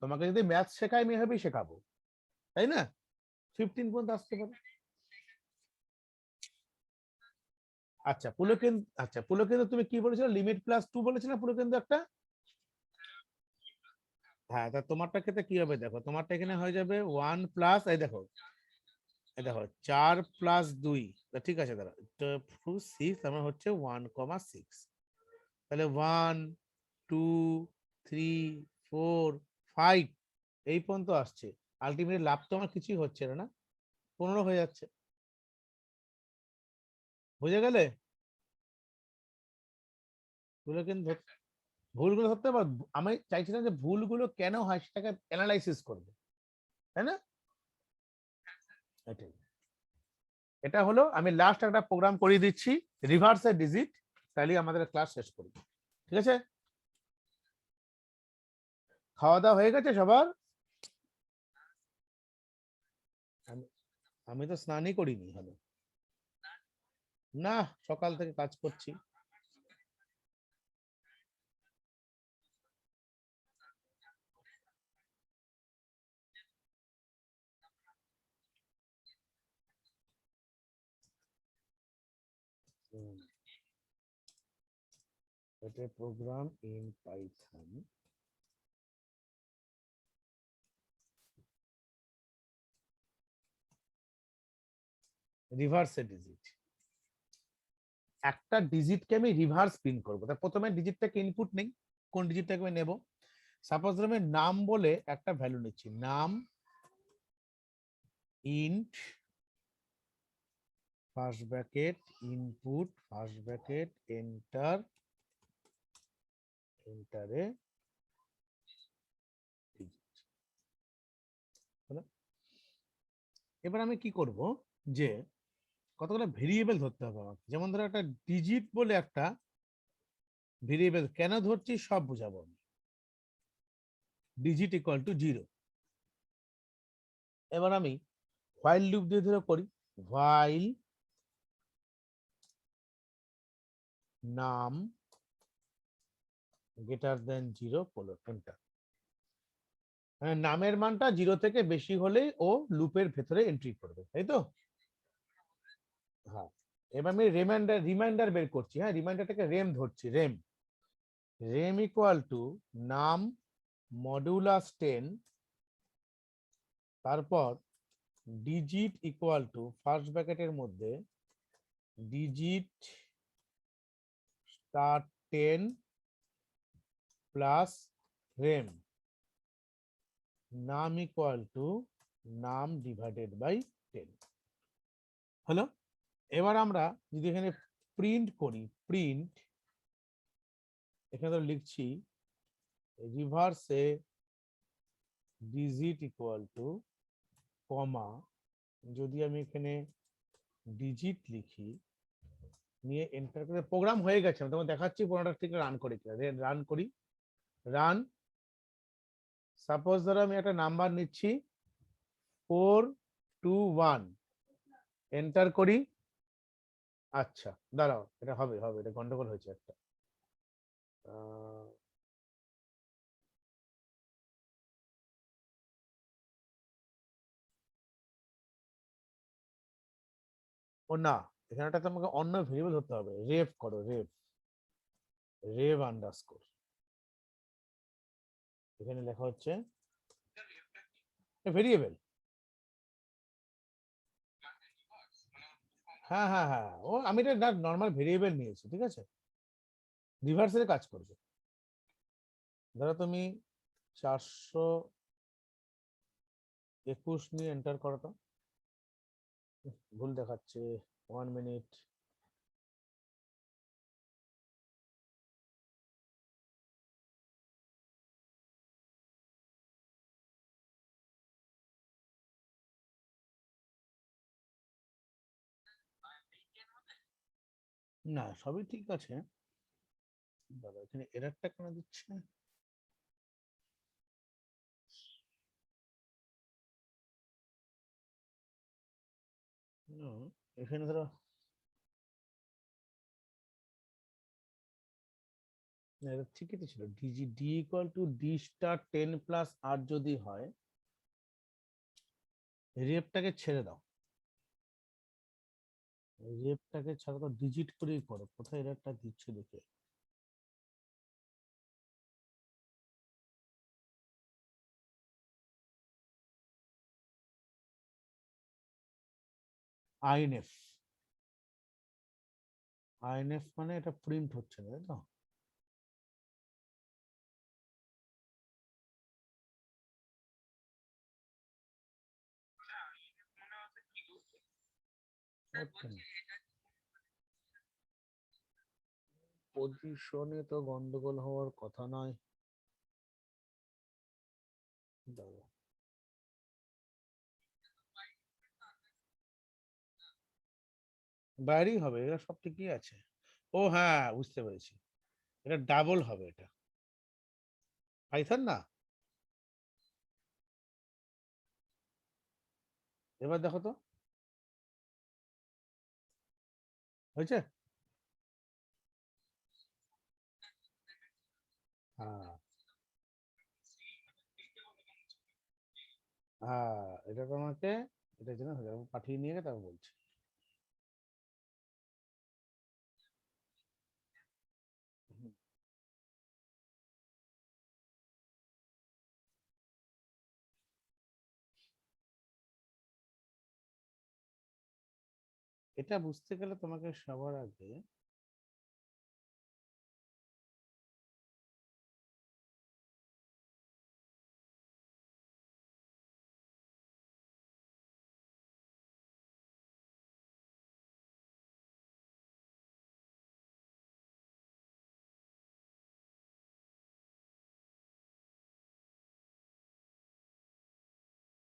তোমাকে যদি ম্যাথ শেখাই আমি এভাবেই শেখাবো, তাই না? 15 পর্যন্ত আসতে পারে। আচ্ছা পুলকেন, আচ্ছা পুলকেন্দ্র তুমি কি বলেছিলে, লিমিট প্লাস 2 বলেছিলে পুলকেন্দ্র একটা, হ্যাঁ তা তোমারটা ক্ষেত্রে কি হবে দেখো, তোমারটা এখানে হয়ে যাবে 1 প্লাস, এই দেখো, এই দেখো 4 প্লাস 2, ঠিক আছে দাঁড়া, 6 আমার হচ্ছে 1,6, তাহলে 1 2 3 4 5 এই পর্যন্ত আসছে, আলটিমেটলি লাভ তো আমার কিছুই হচ্ছে না, 15 হয়ে যাচ্ছে, বুঝে গেলে? ভুলগুলো কিন্তু ভুলগুলো ধরতে পার, আমি চাইছিলাম যে ভুলগুলো কেন হয় সেটাকে অ্যানালাইসিস করবে, তাই না? এটাই, এটা হলো, আমি লাস্ট একটা প্রোগ্রাম করিয়ে দিচ্ছি, রিভার্স এর ডিজিট, তাহলে আমাদের ক্লাস শেষ করবো, ঠিক আছে? খাওয়া দাওয়া হয়ে গেছে সবার? আমি আমি তো স্নানই করিনি এখনো। না, সকাল থেকে কাজ করছি। এটা program in Python. Reverse a digit, একটা ডিজিটকে আমি রিভার্স প্রিন্ট করবো। তা প্রথমে ডিজিটটাকে ইনপুট নেই, কোন ডিজিটটাকে আমি নেব? সাপোজ আমি নাম বলে একটা ভ্যালু নিচ্ছি, নাম int first bracket input first bracket enter এন্টারে এবার আমি কি করব, যে কতগুলো ভেরিয়েবল ধরতে হবে আমাকে। যেমন ধরো একটা ডিজিট বলে একটা ভেরিয়েবল কেন ধরছি সব বুঝাবো আমি। Digit equal to 0। এবার আমি হোয়াইল লুপ দিয়ে ধরে করি, হোয়াইল নাম গ্রেটার দেন 0 কোলন এন্টার। মানে নামের মানটা 0 থেকে বেশি হলেই ও লুপের ভেতরে এন্ট্রি করবে, তাই তো? হ্যাঁ। এবার আমি রিমাইন্ডার বের করছি। হ্যাঁ, রিমাইন্ডারটাকে রেম ধরছি, রেম রেম ইকুয়াল টু নাম মডুলাস 10, তারপর ডিজিট ইকুয়াল টু ফার্স্ট ব্র্যাকেটের মধ্যে ডিজিট স্টার 10 প্লাস রেম নাম ইকুয়াল টু নাম ডিভাইডেড বাই 10 হলো। এবার আমরা যদি এখানে প্রিন্ট করি, প্রিন্ট এখানে তো লিখছি রিভার্সে ডিজিট ইকুয়াল টু কমা, যদি আমি এখানে ডিজিট লিখি নিয়ে এন্টার করে, প্রোগ্রাম হয়ে গেছে, আমি তোমাকে দেখাচ্ছি পুরোটা ঠিক রান করি কিনা। রান করি, রান। সাপোজ ধরো আমি একটা নাম্বার নিচ্ছি 421, এন্টার করি। আচ্ছা দাঁড়াও, এটা হবে হবে, এটা গন্ডগোল হয়েছে একটা। ও না, এখানে তোমাকে অন্য ভেরিয়েবল হতে হবে, রেভ করো, রেভ রেভ আন্ডারস্কোর। এখানে লেখা হচ্ছে ভেরিয়েবল। হ্যাঁ হ্যাঁ হ্যাঁ, ও আমি এটা নর্মাল ভেরিয়েবল নিয়েছি, ঠিক আছে, রিভার্সের কাজ করবে। ধরো তুমি 421 নিয়ে এন্টার করো তো। ভুল দেখাচ্ছে, 1 মিনিট। না, সবই ঠিক আছে। দাদা এখানে এররটা কেন দিচ্ছে? এখানে ধরো না, এটা ঠিকই তো ছিল, ডিজি D equal to D star 10 plus আর যদি হয়, রেপটাকে ছেড়ে দাও, রেপটাকে ছাড়া তো ডিজিট করেই করো। কোথায় এররটা দিচ্ছে দেখে। আইএনএফ, আইএনএফ মানে এটা প্রিন্ট হচ্ছে না, তাই তো? পজিশনে তো গন্ডগোল হওয়ার কথা নয়। দাঁড়াও। বাইরেই হবে, এটা সব ঠিকই আছে। ও হ্যাঁ, বুঝতে পেরেছি, এটা ডাবল হবে, এটা পাইথন না। এবার দেখো তো হয়েছে। হ্যাঁ হ্যাঁ, এটা তোমাকে এটার জন্য হয়ে যাবে, পাঠিয়ে নিয়ে গিয়ে তারপর বলছি। হুম, এটা বুঝতে গেলে তোমাকে সবার আগে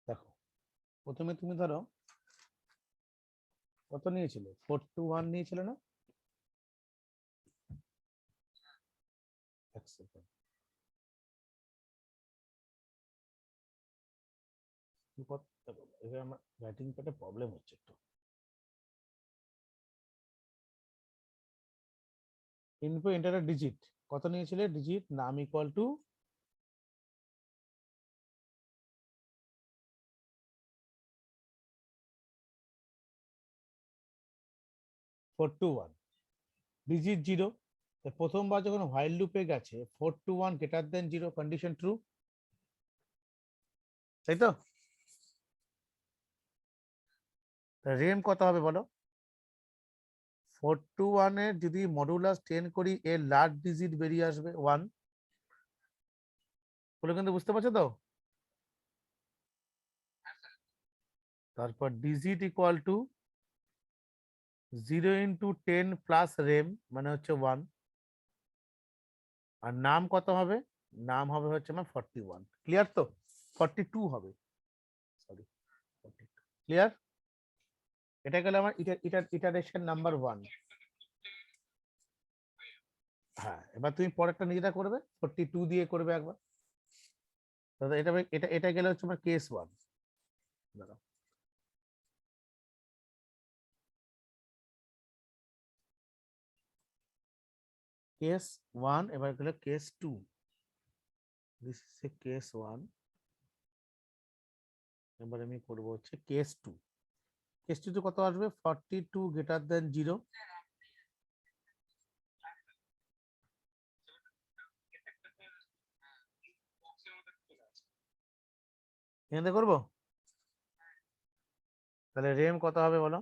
দেখো, প্রথমে তুমি ধরো কত নিয়েছিল, 421 নিয়েছিল না? এক সেকেন্ড, এবার আমার রাইটিং প্যাডে প্রবলেম হচ্ছে একটু। ইনফো এন্টার ডিজিট কত নিয়েছিলে, ডিজিট নাম ইকুয়াল টু 421, ডিজিট জিরো। প্রথমবার যখন হোয়াইল লুপে গেছে 421 greater than zero, condition true, তাই তো? রেম কত হবে বলো? 421 এর যদি মডুলাস 10 করি, এর লাস্ট ডিজিট বেরিয়ে আসবে 1 বলে, কিন্তু বুঝতে পারছো তো? তারপর ডিজিট ইকুয়াল টু 0 × 10 প্লাস রেম মানে হচ্ছে 1। আর নাম কত হবে? নাম হবে হচ্ছে আমার 41, ক্লিয়ার তো? 42 হবে, সরি 42, ক্লিয়ার? এটা গেল আমার ইটারেশন নাম্বার 1। হ্যাঁ, এবার তুমি পরেরটা নিজেরা করবে, 42 দিয়ে করবে একবার। তাহলে এটা গেলে হচ্ছে আমার কেস 1। কেস 1, এবার গেলে কেস 2। দিস ইজ কেস 1, এবার আমি করবো হচ্ছে কেস 2। কেস 2 তে কত আসবে? 42 গ্রেটার দেন 0। এখানে করবো, তাহলে রেম কত হবে বলো?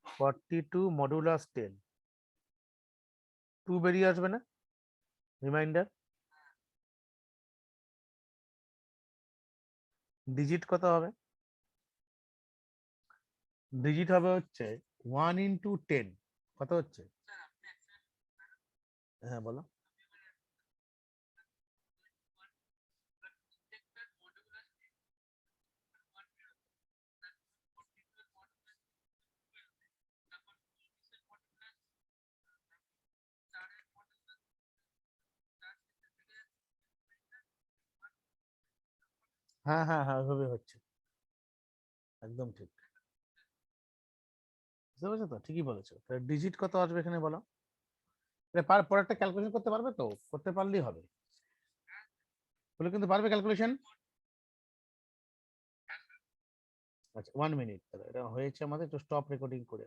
42 মডুলাস 10, 2 বেরিয়ে আসবে না, রিমাইন্ডার। ডিজিট কত হবে? ডিজিট হবে হচ্ছে 1 × 10, কত হচ্ছে? হ্যাঁ বলো। হ্যাঁ হ্যাঁ হ্যাঁ, ওইভাবে হচ্ছে, একদম ঠিক। বুঝতে পারছো তো? ঠিকই বলেছো। ডিজিট কত আসবে এখানে বলো? পর একটা ক্যালকুলেশন করতে পারবে তো? করতে পারলেই হবে, বলে কিন্তু পারবে ক্যালকুলেশন। আচ্ছা 1 মিনিট, এটা হয়েছে আমাদের, একটু স্টপ রেকর্ডিং করে